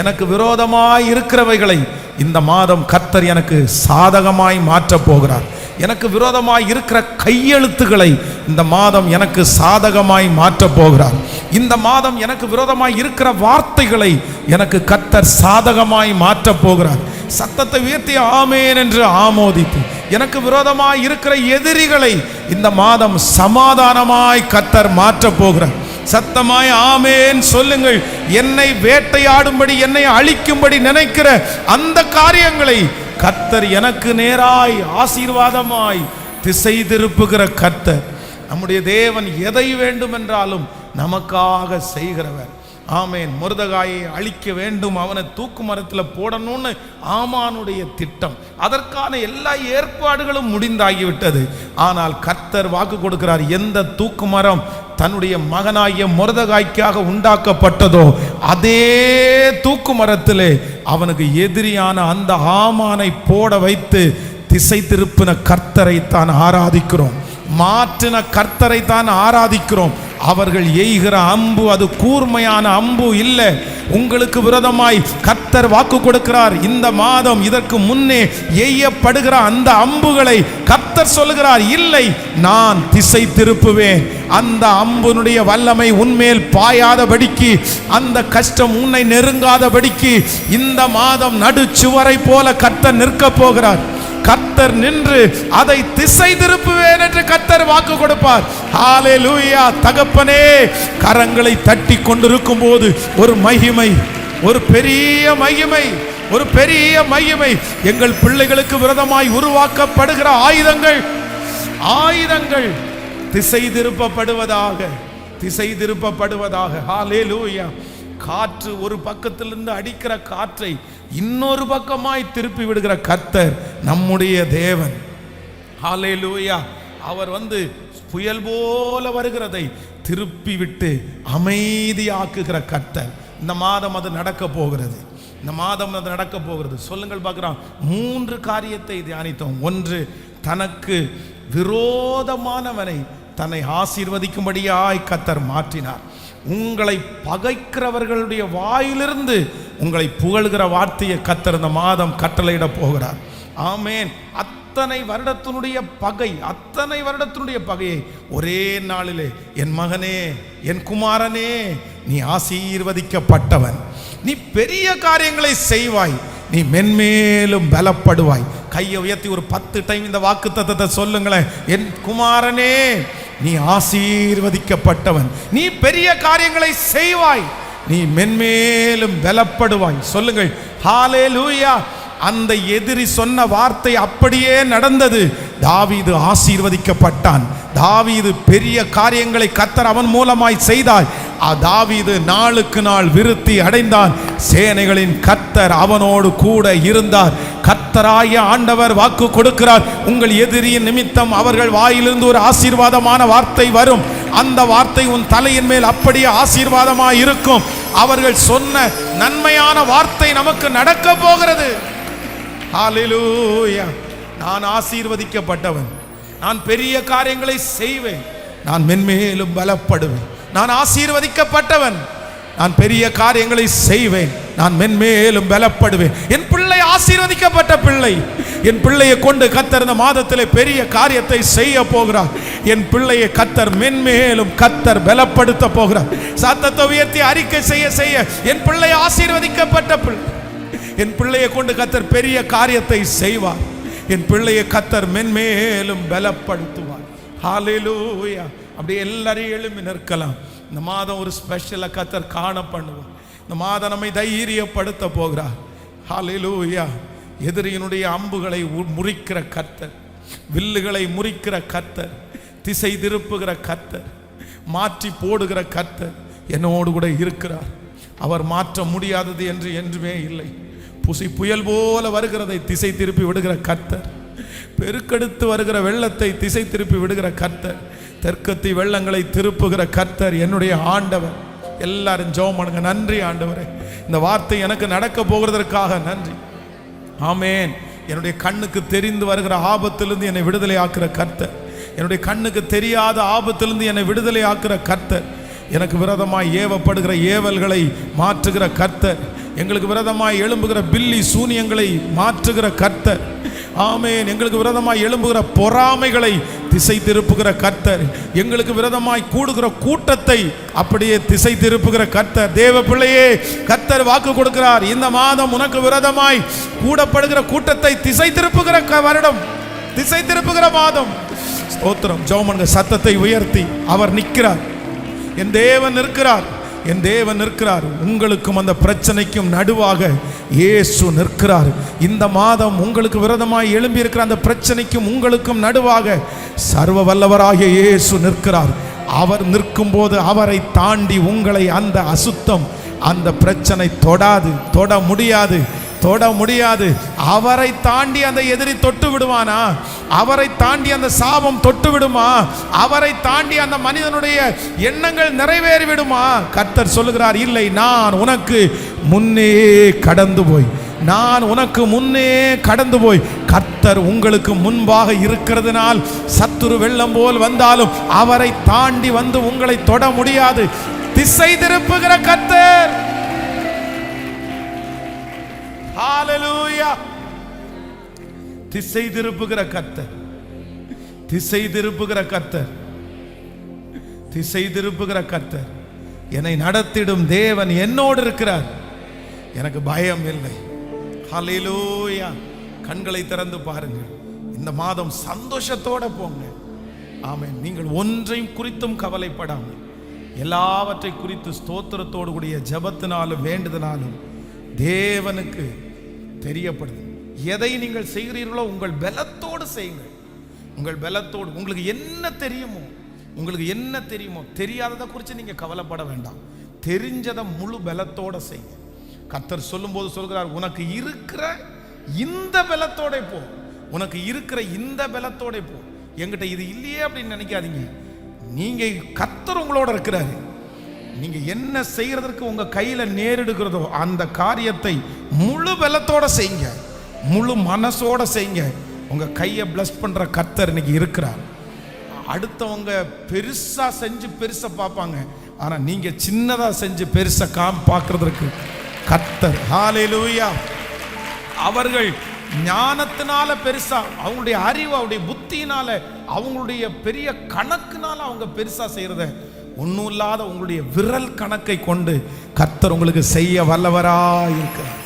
Speaker 1: எனக்கு விரோதமாய் இருக்கிறவைகளை இந்த மாதம் கர்த்தர் எனக்கு சாதகமாய் மாற்றப் போகிறார். எனக்கு விரோதமாய் இருக்கிற கையெழுத்துக்களை இந்த மாதம் எனக்கு சாதகமாய் மாற்றப் போகிறார். இந்த மாதம் எனக்கு விரோதமாய் இருக்கிற வார்த்தைகளை எனக்கு கர்த்தர் சாதகமாய் மாற்றப் போகிறார். சத்தத்தை உயர்த்தி ஆமேன் என்று ஆமோதித்து எனக்கு விரோதமாய் இருக்கிற எதிரிகளை இந்த மாதம் சமாதானமாய் கர்த்தர் மாற்றப் போகிறார். சத்தமாய் ஆமேன் சொல்லுங்கள். என்னை வேட்டையாடும்படி, என்னை அழிக்கும்படி நினைக்கிற அந்த காரியங்களை கர்த்தர் எனக்கு நேராய் ஆசீர்வாதமாய் திசை திருப்புகிற கர்த்தர். நம்முடைய தேவன் எதை வேண்டும் என்றாலும் நமக்காக செய்கிறவர். ஆமேன். மொர்தெகாயை அழிக்க வேண்டும், அவனை தூக்கு மரத்தில் போடணும்னு ஆமானுடைய திட்டம், அதற்கான எல்லா ஏற்பாடுகளும் முடிந்தாகிவிட்டது. ஆனால் கர்த்தர் வாக்கு கொடுக்கிறார், எந்த தூக்கு மரம் தன்னுடைய மகனாகிய மொர்தெகாய்க்காக உண்டாக்கப்பட்டதோ அதே தூக்கு மரத்திலே அவனுக்கு எதிரியான அந்த ஆமானை போட வைத்து திசை திருப்பின கர்த்தரை தான் ஆராதிக்கிறோம். மாற்றின கர்த்தரை தான் ஆராதிக்கிறோம். அவர்கள் எய்கிற அம்பு அது கூர்மையான அம்பு இல்லை. உங்களுக்கு விரோதமாய் கர்த்தர் வாக்கு கொடுக்கிறார். இந்த மாதம் இதற்கு முன்னே எய்யப்படுகிற அந்த அம்புகளை கர்த்தர் சொல்லுகிறார், இல்லை, நான் திசை திருப்புவேன். அந்த அம்புனுடைய வல்லமை உன்மேல் பாயாதபடிக்கு, அந்த கஷ்டம் உன்னை நெருங்காதபடிக்கு இந்த மாதம் நடுச்சுவரை போல கர்த்தர் நிற்க போகிறார். கர்த்தர் நின்று அதை திசை திருப்புவேன் என்று கர்த்தர் வாக்கு கொடுப்பார். ஹல்லேலூயா. தகப்பனே, கரங்களை தட்டி கொண்டிருக்கும் போது ஒரு மகிமை, ஒரு பெரிய மகிமை, ஒரு பெரிய மகிமை எங்கள் பிள்ளைகளுக்கு விரோதமாய் உருவாக்கப்படுகிற ஆயுதங்கள் திசை திருப்பப்படுவதாக, திசை திருப்பப்படுவதாக. ஹல்லேலூயா. காற்று ஒரு பக்கத்திலிருந்து அடிக்கிற காற்றை இன்னொரு பக்கமாய் திருப்பி விடுகிற கர்த்தர் நம்முடைய தேவன். ஹல்லேலூயா. அவர் புயல் போல வருகிறதை திருப்பி விட்டு அமைதியாக்குகிற கர்த்தர். இந்த மாதம் அது நடக்க போகிறது. இந்த மாதம் அது நடக்க போகிறது. சொல்லுங்கள் பார்க்கிறோம். 3 காரியத்தை தியானித்தோம். 1, தனக்கு விரோதமானவனை தன்னை ஆசீர்வதிக்கும்படியாய் கர்த்தர் மாற்றினார். உங்களை பகைக்கிறவர்களுடைய வாயிலிருந்து உங்களை புகழ்கிற வார்த்தையை கர்த்தர் இந்த மாதம் கட்டளையிட போகிறார். ஆமேன். அத்தனை வருடத்தினுடைய பகையை ஒரே நாளிலே, என் மகனே, என் குமாரனே, நீ ஆசீர்வதிக்கப்பட்டவன், நீ பெரிய காரியங்களை செய்வாய், நீ மென்மேலும் பலப்படுவாய். கையை உயர்த்தி ஒரு 10 டைம் இந்த வாக்குத்தத்தத்தை சொல்லுங்களேன். என் குமாரனே, நீ ஆசீர்வதிக்கப்பட்டவன், நீ பெரிய காரியங்களை செய்வாய், நீ மென்மேலும் பலப்படுவாய். சொல்லுங்கள் ஹல்லேலூயா. அந்த எதிரி சொன்ன வார்த்தை அப்படியே நடந்தது. தாவீது ஆசீர்வதிக்கப்பட்டான். தாவீது பெரிய காரியங்களை கர்த்தர் அவன் மூலமாய் செய்தார். தாவீது நாளுக்கு நாள் விருத்தி அடைந்தான். சேனைகளின் கர்த்தர் அவனோடு கூட இருந்தார். கர்த்தராகிய ஆண்டவர் வாக்கு கொடுக்கிறார், உங்கள் எதிரியின் நிமித்தம் அவர்கள் வாயிலிருந்து ஒரு ஆசீர்வாதமான வார்த்தை வரும். அந்த வார்த்தை உன் தலையின் மேல் அப்படியே ஆசீர்வாதமாய் இருக்கும். அவர்கள் சொன்ன நன்மையான வார்த்தை நமக்கு நடக்க போகிறது. ஹல்லேலூயா. நான் ஆசீர்வதிக்கப்பட்டவன், நான் பெரிய காரியங்களை செய்வேன், நான் மென்மேலும் பலப்படுவேன். நான் ஆசீர்வதிக்கப்பட்டவன், நான் பெரிய காரியங்களை செய்வேன், நான் மென்மேலும் பலப்படுவேன். என் பிள்ளை ஆசீர்வதிக்கப்பட்ட பிள்ளை. என் பிள்ளையை கொண்டு கர்த்தர் இந்த மாதத்திலே பெரிய காரியத்தை செய்ய போகிறார். என் பிள்ளையை கர்த்தர் மென்மேலும் கர்த்தர் பலப்படுத்த போகிறார். சத்தத்தை உயர்த்தி அறிக்கை செய்ய என் பிள்ளை ஆசீர்வதிக்கப்பட்ட பிள்ளை. என் பிள்ளையை கொண்டு கர்த்தர் பெரிய காரியத்தை செய்வார். என் பிள்ளையை கர்த்தர் மென்மேலும் பலப்படுத்துவார். ஹல்லேலூயா. அப்படியே எல்லாரையும் எழும்பி நிற்கலாம். இந்த மாதம் ஒரு ஸ்பெஷலாக கர்த்தர் காண பண்ணுவார். இந்த மாதம் நம்மை தைரியப்படுத்த போகிறார். ஹல்லேலூயா. எதிரியினுடைய அம்புகளை முறிக்கிற கர்த்தர், வில்லுகளை முறிக்கிற கர்த்தர், திசை திருப்புகிற கர்த்தர், மாற்றி போடுகிற கர்த்தர் என்னோடு கூட இருக்கிறார். அவர் மாற்ற முடியாதது என்று என்றுமே இல்லை. புயல் போல வருகிறதை திசை திருப்பி விடுகிற கர்த்தர், பெருக்கெடுத்து வருகிற வெள்ளத்தை திசை திருப்பி விடுகிற கர்த்தர், தெற்கத்தி வெள்ளங்களை திருப்புகிற கர்த்தர் என்னுடைய ஆண்டவர். எல்லாரும் ஜெபம் பண்ணுங்க. நன்றி ஆண்டவரே, இந்த வார்த்தை எனக்கு நடக்க போகிறதற்காக நன்றி. ஆமேன். என்னுடைய கண்ணுக்கு தெரிந்து வருகிற ஆபத்திலிருந்து என்னை விடுதலை ஆக்குற கர்த்தர், என்னுடைய கண்ணுக்கு தெரியாத ஆபத்திலிருந்து என்னை விடுதலை ஆக்குற கர்த்தர், எனக்கு விரோதமாய் ஏவப்படுகிற ஏவல்களை மாற்றுகிற கர்த்தர், எங்களுக்கு விரோதமாய் எழும்புகிற பில்லி சூனியங்களை மாற்றுகிற கர்த்தர். ஆமென். எங்களுக்கு விரோதமாய் எழும்புகிற பொறாமைகளை திசை திருப்புகிற கர்த்தர். எங்களுக்கு விரோதமாய் கூடுகிற கூட்டத்தை அப்படியே திசை திருப்புகிற கர்த்தர். தேவ பிள்ளையே, கர்த்தர் வாக்கு கொடுக்கிறார், இந்த மாதம் உனக்கு விரோதமாய் கூடப்படுகிற கூட்டத்தை திசை திருப்புகிற வருடம், திசை திருப்புகிற மாதம். ஸ்தோத்திரம். ஜெபமனுங்க சத்தத்தை உயர்த்தி அவர் நிற்கிறார். என் தேவன் நிற்கிறார், என் தேவன் நிற்கிறார். உங்களுக்கும் அந்த பிரச்சனைக்கும் நடுவாக இயேசு நிற்கிறார். இந்த மாதம் உங்களுக்கு விரோதமாய் எழும்பி இருக்கிற அந்த பிரச்சனைக்கும் உங்களுக்கும் நடுவாக சர்வ வல்லவராகிய இயேசு நிற்கிறார். அவர் நிற்கும் போது அவரை தாண்டி உங்களை அந்த அசுத்தம், அந்த பிரச்சனை தொடாது, தொட முடியாது, தொட முடியாது. அவரை தாண்டி அந்த எதிரி தொட்டு விடுவானா? அவரை தாண்டி அந்த சாபம் தொட்டு விடுமா? அவரை தாண்டி அந்த மனிதனுடைய எண்ணங்கள் நிறைவேறி விடுமா? கர்த்தர் சொல்லுகிறார், இல்லை, நான் உனக்கு முன்னே கடந்து போய், நான் உனக்கு முன்னே கடந்து போய். கர்த்தர் உங்களுக்கு முன்பாக இருக்கிறதுனால் சத்துரு வெள்ளம் போல் வந்தாலும் அவரை தாண்டி வந்து உங்களை தொட முடியாது. திசை திருப்புகிற கர்த்தர். ஹalleluya. திசை திருப்புகிற கர்த்தர், திசை திருப்புகிற கர்த்தர், திசை திருப்புகிற கர்த்தர். என்னை நடத்திடும் தேவன் என்னோடு இருக்கிறார், எனக்கு பயம் இல்லை. ஹalleluya. கண்களை திறந்து பாருங்கள். இந்த மாதம் சந்தோஷத்தோட போங்க. ஆமென். நீங்கள் ஒன்றையும் குறித்தும் கவலைப்படாமல் எல்லாவற்றை குறித்து ஸ்தோத்திரத்தோடு கூடிய ஜெபத்தினாலும் வேண்டுதனாலும் தேவனுக்கு தெரியப்படுது. எதை நீங்கள் செய்கிறீர்களோ உங்கள் பலத்தோடு செய்யுங்கள். உங்கள் பலத்தோடு. உங்களுக்கு என்ன தெரியுமோ, உங்களுக்கு என்ன தெரியுமோ, தெரியாததை குறித்து நீங்கள் கவலைப்பட வேண்டாம். தெரிஞ்சதை முழு பலத்தோடு செய்யுங்க. கர்த்தர் சொல்லும்போது சொல்கிறார், உனக்கு இருக்கிற இந்த பலத்தோட போ, உனக்கு இருக்கிற இந்த பலத்தோட போ. என்கிட்ட இது இல்லையே அப்படின்னு நினைக்காதீங்க. நீங்க கர்த்தர் உங்களோட இருக்கிறாரு. நீங்க என்ன செய்யறதற்கு உங்க கையில நேரிடுகிறதோ அந்த காரியத்தை முழு பலத்தோட செய்யுங்க, முழு மனசோட செய்யுங்க. உங்க கையை பிளஸ் பண்ற கர்த்தர் இன்னைக்கு இருக்கிறார். அடுத்தவங்க பெருசா செஞ்சு பெருசா பார்ப்பாங்க, ஆனா நீங்க சின்னதா செஞ்சு பெருசா பார்க்கறதற்கு கர்த்தர். ஹalleluya. அவர்கள் ஞானத்தினால பெருசா, அவங்களுடைய அறிவு, அவருடைய புத்தியினால, அவங்களுடைய பெரிய கணக்குனால அவங்க பெருசா செய்யறத ஒன்றும் இல்லாத உங்களுடைய விரல் கணக்கை கொண்டு கர்த்தர் உங்களுக்கு செய்ய வல்லவராய் இருக்கிறார்.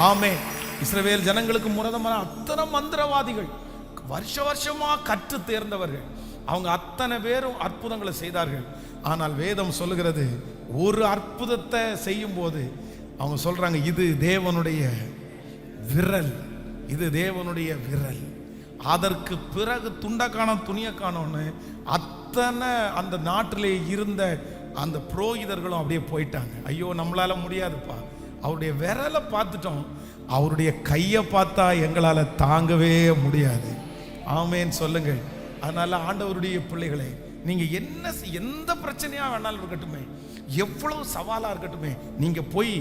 Speaker 1: ஆமென். இஸ்ரவேல் ஜனங்களுக்கு முரதமான அத்தனை மந்திரவாதிகள், வருஷமா கற்று தேர்ந்தவர்கள், அவங்க அத்தனை பேரும் அற்புதங்களை செய்தார்கள். ஆனால் வேதம் சொல்லுகிறது, ஒரு அற்புதத்தை செய்யும் போது அவங்க சொல்றாங்க, இது தேவனுடைய விரல், இது தேவனுடைய விரல். அதற்கு பிறகு துண்டக்கான துணிய காணோன்னு அத்தனை அந்த நாட்டிலே இருந்த அந்த புரோகிதர்களும் அப்படியே போயிட்டாங்க. ஐயோ, நம்மளால முடியாதுப்பா, அவருடைய விரலை பார்த்துட்டோம், அவருடைய கையை பார்த்தா எங்களால் தாங்கவே முடியாது. ஆமேன்னு சொல்லுங்கள். அதனால ஆண்டவருடைய பிள்ளைகளே, நீங்க என்ன எந்த பிரச்சனையா வேணாலும் இருக்கட்டுமே, எவ்வளவு சவாலா இருக்கட்டுமே, நீங்க போய்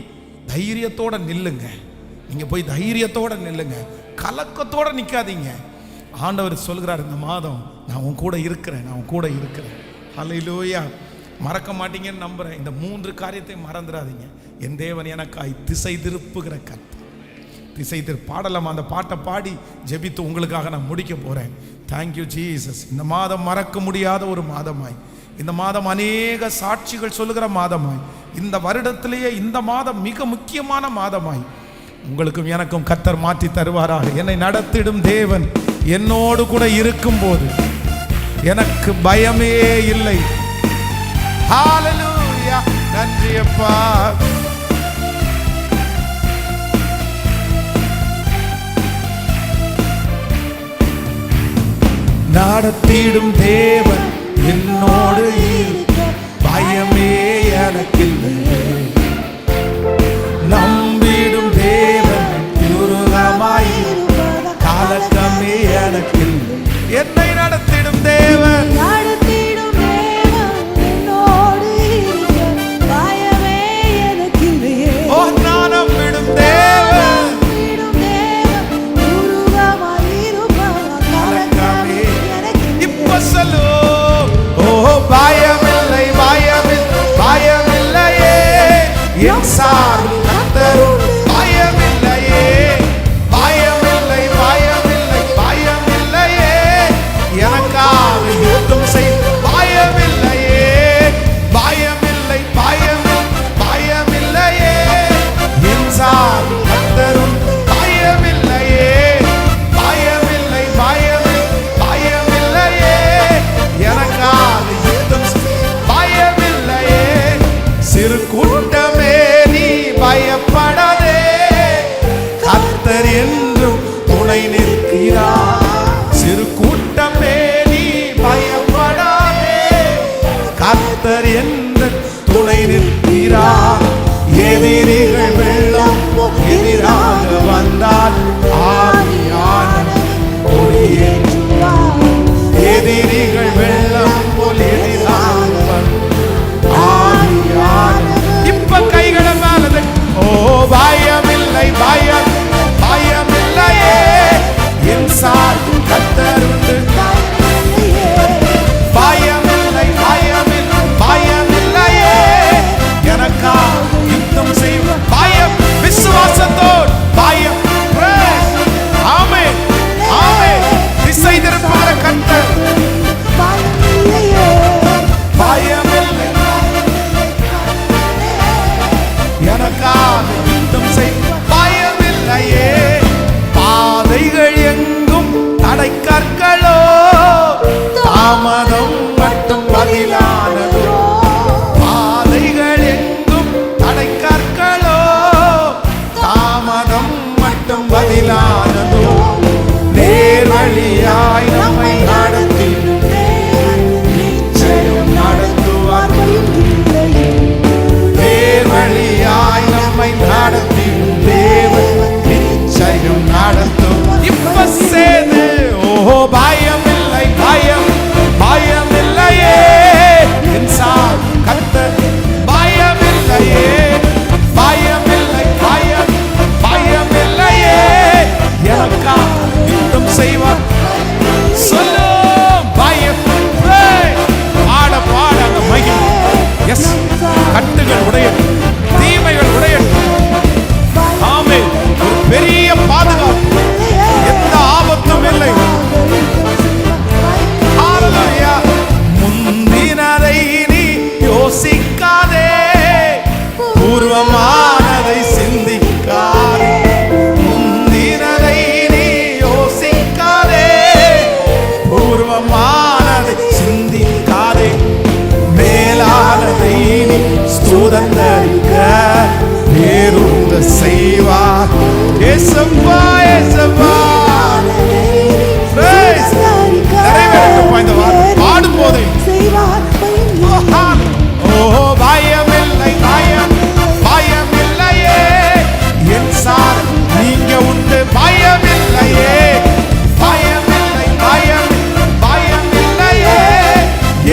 Speaker 1: தைரியத்தோட நில்லுங்க. நீங்க போய் தைரியத்தோட நில்லுங்க, கலக்கத்தோட நிக்காதீங்க. ஆண்டவர் சொல்கிறார், இந்த மாதம் நான் உன் கூட இருக்கிறேன், நான் உன் கூட இருக்கிறேன். ஹல்லேலூயா. மறக்க மாட்டீங்கன்னு நம்புறேன். இந்த 3 காரியத்தை மறந்துடாதீங்க. என் தேவன் எனக்காய் திசை திருப்புகிற கர்த்தர். திசை பாடலாம். அந்த பாட்டை பாடி ஜெபித்து உங்களுக்காக நான் முடிக்க போறேன். Thank you Jesus. இந்த மாதம் மறக்க முடியாத ஒரு மாதமாய், இந்த மாதம் அநேக சாட்சிகள் சொல்லுகிற மாதமாய், இந்த வருடத்திலேயே இந்த மாதம் மிக முக்கியமான மாதமாய் உங்களுக்கும் எனக்கும் கர்த்தர் மாற்றி தருவாராக. என்னை நடத்திடும் தேவன் என்னோடு கூட இருக்கும் போது எனக்கு பயமே இல்லை. ஹல்லேலூயா. நன்றி அப்பா. நடத்திடும் தேவன் என்னோடு இருக்க பயமே எனக்கில்லை. நம்பிடும் தேவன் உருகமாயிருப்ப கலக்கமே எனக்கில்லை. என்னை நடத்திடும் தேவன் என்னோடு இருக்க பயமே எனக்கில்லையே. ஓ, நான் நம்பிடும் தேவன் உருகமாயிருப்ப கலக்கமே எனக்கில்லை. இப்ப சொல்லு, ஓ பயமில்லை, பயமில்லை, பயமில்லையே, என் சார்பில் கர்த்தர் உண்டு. பூர்வமானதை சிந்திக்காதே, முந்தினதை நீ யோசிக்காதே. பூர்வமானதை சிந்திக்காதே, மேலானதை நீ சுதந்தரிக்க பேருந்த செய்வார். ஏசப்பா ஏசப்பா நிறைவேறட்டும் இந்த வார்த்தை பாடும் போதே. ஓ பயமில்லை பயமில்லையே, என் சார் நீங்க உண்டு. பயமில்லையே பயமில்லையே,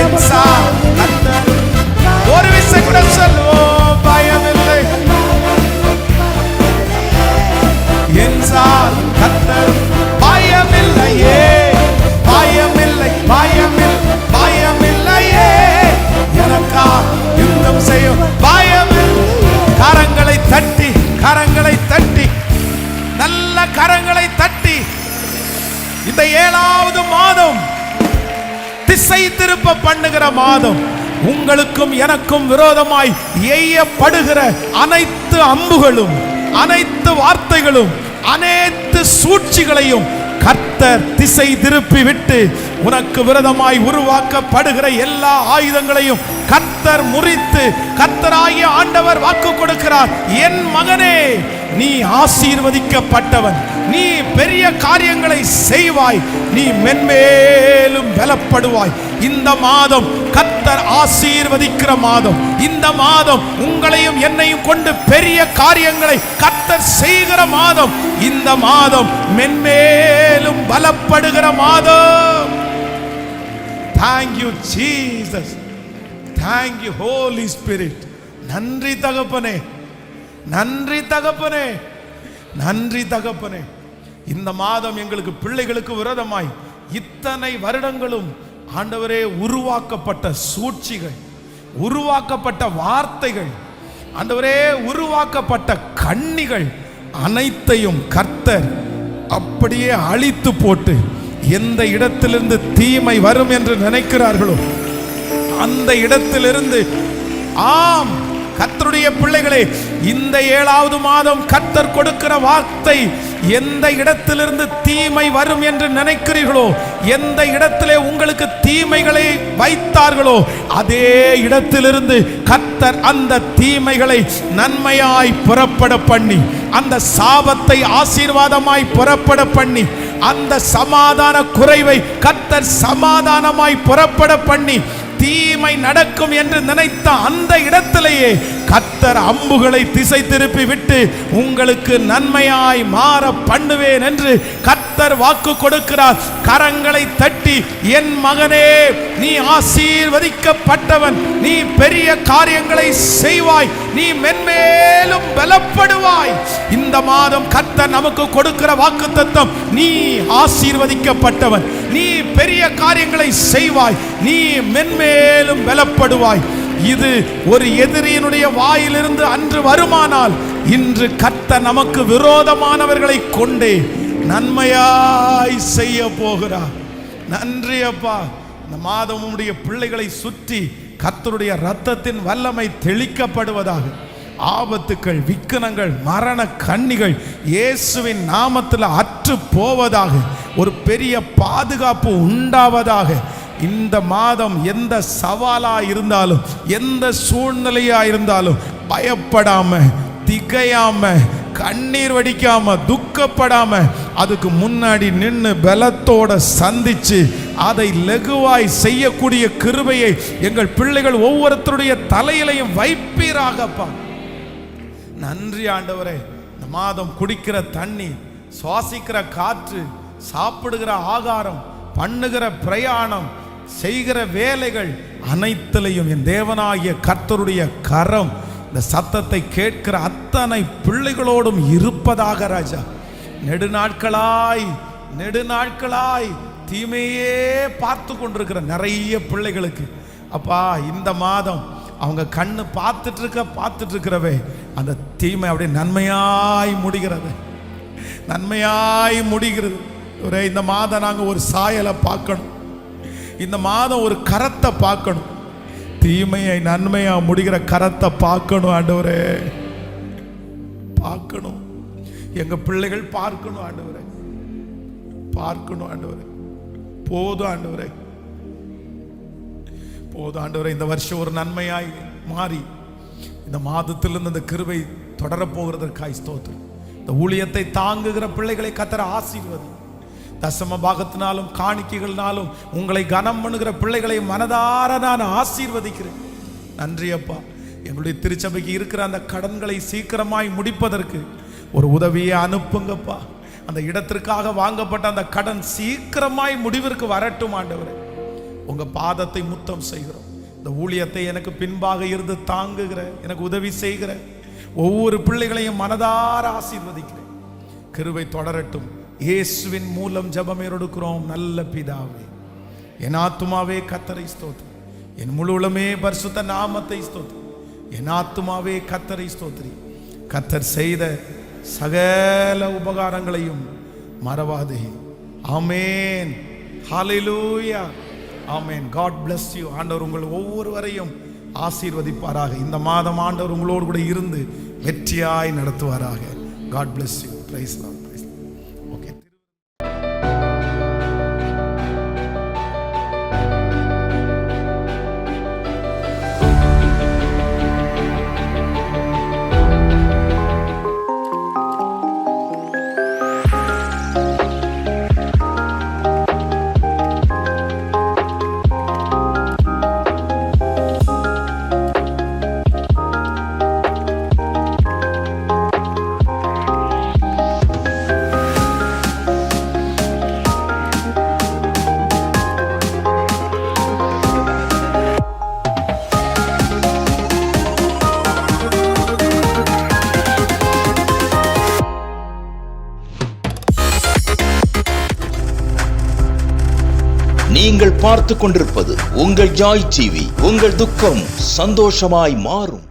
Speaker 1: என் சார் கர்த்தர். ஒரு விசை கூட சொல்லுவோம், பயமில்லை என் சார் கர்த்தர். பயமில்லையே பயமில்லையே, எனக்கா யுத்தம் செய்யும். பயமில்லை. கரங்களை தட்டி நல்ல கரங்களை தட்டி இந்த 7வது மாதம் திசை திருப்ப பண்ணுகிற மாதம். உங்களுக்கும் எனக்கும் விரோதமாய் எய்யப்படுகிற அனைத்து அம்புகளும், அனைத்து வார்த்தைகளும், அனைத்து சூழ்ச்சிகளையும் கர்த்தர் திசை திருப்பி விட்டு உனக்கு விரோதமாய் உருவாக்கப்படுகிற எல்லா ஆயுதங்களையும் கர்த்தர் முறித்து, கர்த்தராகிய ஆண்டவர் வாக்கு கொடுக்கிறார். என் மகனே, நீ ஆசீர்வதிக்கப்பட்டவன், நீ பெரிய காரியங்களை செய்வாய், நீ மென்மேலும் பலப்படுவாய். இந்த மாதம் கர்த்தர் ஆசீர்வதிக்கிற மாதம். இந்த மாதம் உங்களையும் என்னையும் கொண்டு பெரிய காரியங்களை கர்த்தர் செய்கிற மாதம். இந்த மாதம் மென்மேலும் பலப்படுகிற மாதம். Thank you Jesus, thank you Holy Spirit. நன்றி தகப்பனே, நன்றி தகப்பனே, நன்றி தகப்பனே. இந்த மாதம் எங்களுக்கு பிள்ளைகளுக்கு விரோதமாய் இத்தனை வருடங்களும் ஆண்டவரே உருவாக்கப்பட்ட சூழ்ச்சிகள், உருவாக்கப்பட்ட வார்த்தைகள், ஆண்டவரே உருவாக்கப்பட்ட கண்ணிகள் அனைத்தையும் கர்த்தர் அப்படியே அழித்து போட்டு, எந்த இடத்திலிருந்து தீமை வரும் என்று நினைக்கிறார்களோ அந்த இடத்திலிருந்து, ஆம் கர்த்தருடைய பிள்ளைகளே, இந்த 7வது மாதம் கர்த்தர் கொடுக்கிற வார்த்தை, எந்த இடத்திலிருந்து தீமை வரும் என்று நினைக்கிறீர்களோ, எந்த இடத்திலே உங்களுக்கு தீமைகளை வைத்தார்களோ அதே இடத்திலிருந்து கர்த்தர் அந்த தீமைகளை நன்மையாய் புறப்பட பண்ணி, அந்த சாபத்தை ஆசீர்வாதமாய் புறப்பட பண்ணி, அந்த சமாதான குறைவை கர்த்தர் சமாதானமாய் புறப்பட பண்ணி, தீமை நடக்கும் என்று நினைத்த அந்த இடத்திலேயே கர்த்தர் அம்புகளை திசை திருப்பி விட்டு உங்களுக்கு நன்மையாய் மாற பண்ணுவேன் என்று கர்த்தர் வாக்கு கொடுக்கிறார். கரங்களை தட்டி, என் மகனே, நீ ஆசீர்வதிக்கப்பட்டவன், நீ பெரிய காரியங்களை செய்வாய், நீ மென்மேலும் பலப்படுவாய். இந்த மாதம் கர்த்தர் நமக்கு கொடுக்கிற வாக்குத்தத்தம், நீ ஆசீர்வதிக்கப்பட்டவன், நீ பெரிய காரியங்களை செய்வாய், நீ மென்மேலும் பலப்படுவாய். இது ஒரு எதிரியினுடைய வாயிலிருந்து அன்று வருமானால், இன்று கர்த்தர் நமக்கு விரோதமானவர்களை கொண்டே நன்மையாய் செய்ய போகிறார். நன்றி அப்பா. இந்த மாதம் உம்முடைய பிள்ளைகளை சுற்றி கர்த்தருடைய இரத்தத்தின் வல்லமை தெளிக்கப்படுவதாக. ஆபத்துக்கள், விக்கனங்கள், மரண கண்ணிகள் இயேசுவின் நாமத்தில் அற்று போவதாக. ஒரு பெரிய பாதுகாப்பு உண்டாவதாக. இந்த மாதம் எந்த சவாலா இருந்தாலும், எந்த சூழ்நிலையா இருந்தாலும் பயப்படாம, திகையாம, கண்ணீர் வடிக்காம, துக்கப்படாம, அதுக்கு முன்னாடி நின்று பலத்தோட சந்திச்சு அதை லகுவாய் செய்யக்கூடிய கிருபையை எங்கள் பிள்ளைகள் ஒவ்வொருத்தருடைய தலையிலையும் வைப்பீராகப்பா. நன்றி ஆண்டவரே. இந்த மாதம் குடிக்கிற தண்ணீர், சுவாசிக்கிற காற்று, சாப்பிடுகிற ஆகாரம், பண்ணுகிற பிரயாணம், செய்கிற வேலைகள் அனைத்திலையும் என் தேவனாகிய கர்த்தருடைய கரம் இந்த சத்தத்தை கேட்கிற அத்தனை பிள்ளைகளோடும் இருப்பதாக ராஜா. நெடுநாட்களாய் தீமையே பார்த்து கொண்டிருக்கிற நிறைய பிள்ளைகளுக்கு அப்பா, இந்த மாதம் அவங்க கண்ணு பார்த்துட்டு இருக்கிறவே அந்த தீமை அப்படியே நன்மையாய் முடிகிறது. ஒரே இந்த மாதம் நாங்கள் ஒரு சாயலை பார்க்கணும், இந்த மாதம் ஒரு கரத்தை பார்க்கணும், தீமையை நன்மையா முடிகிற கரத்தை பார்க்கணும் ஆண்டவரே. எங்க பிள்ளைகள் பார்க்கணும் ஆண்டவரே, பார்க்கணும் ஆண்டவரே. போதும் ஆண்டவரே, போதும் ஆண்டவரே. இந்த வருஷம் ஒரு நன்மையாய் மாறி இந்த மாதத்திலிருந்து இந்த கிருபை தொடரப்போகிறதற்காய் ஸ்தோத்திரம். இந்த ஊழியத்தை தாங்குகிற பிள்ளைகளை கர்த்தர் ஆசீர்வதி. தசம பாகத்தினாலும் காணிக்கைகள்னாலும் உங்களை கனம் பண்ணுகிற பிள்ளைகளை மனதார நான் ஆசீர்வதிக்கிறேன். நன்றி அப்பா. எங்களுடைய திருச்சபைக்கு இருக்கிற அந்த கடன்களை சீக்கிரமாய் முடிப்பதற்கு ஒரு உதவியை அனுப்புங்கப்பா. அந்த இடத்திற்காக வாங்கப்பட்ட அந்த கடன் சீக்கிரமாய் முடிவிற்கு வரட்டும் ஆண்டவரே. உங்க பாதத்தை முத்தம் செய்கிறோம். இந்த ஊழியத்தை எனக்கு பின்பாக இருந்து தாங்குகிற, எனக்கு உதவி செய்கிற ஒவ்வொரு பிள்ளைகளையும் மனதார ஆசீர்வதிக்கிறேன். கிருபை தொடரட்டும். இயேசுவின் மூலம் ஜெபம் எடுக்கிறோம் நல்ல பிதாவே. என் ஆத்துமாவே கர்த்தரை ஸ்தோத்திரி, என் முழு உளமே பரிசுத்த நாமத்தை ஸ்தோத்திரி. என் ஆத்துமாவே கர்த்தரை ஸ்தோத்திரி. கர்த்தர் செய்த சகல உபகாரங்களையும் மறவாதே. ஆமென். ஹல்லேலூயா. ஆமென். God bless you. ஆண்டவர் உங்கள் ஒவ்வொருவரையும் ஆசீர்வதிப்பாராக. இந்த மாதம் ஆண்டவர் உங்களோடு கூட இருந்து வெற்றியாய் நடத்துவாராக. God bless you. Praise the Lord. Okay.
Speaker 2: நீங்கள் பார்த்துக் கொண்டிருப்பது உங்கள் ஜாய் டிவி. உங்கள் துக்கம் சந்தோஷமாய் மாறும்.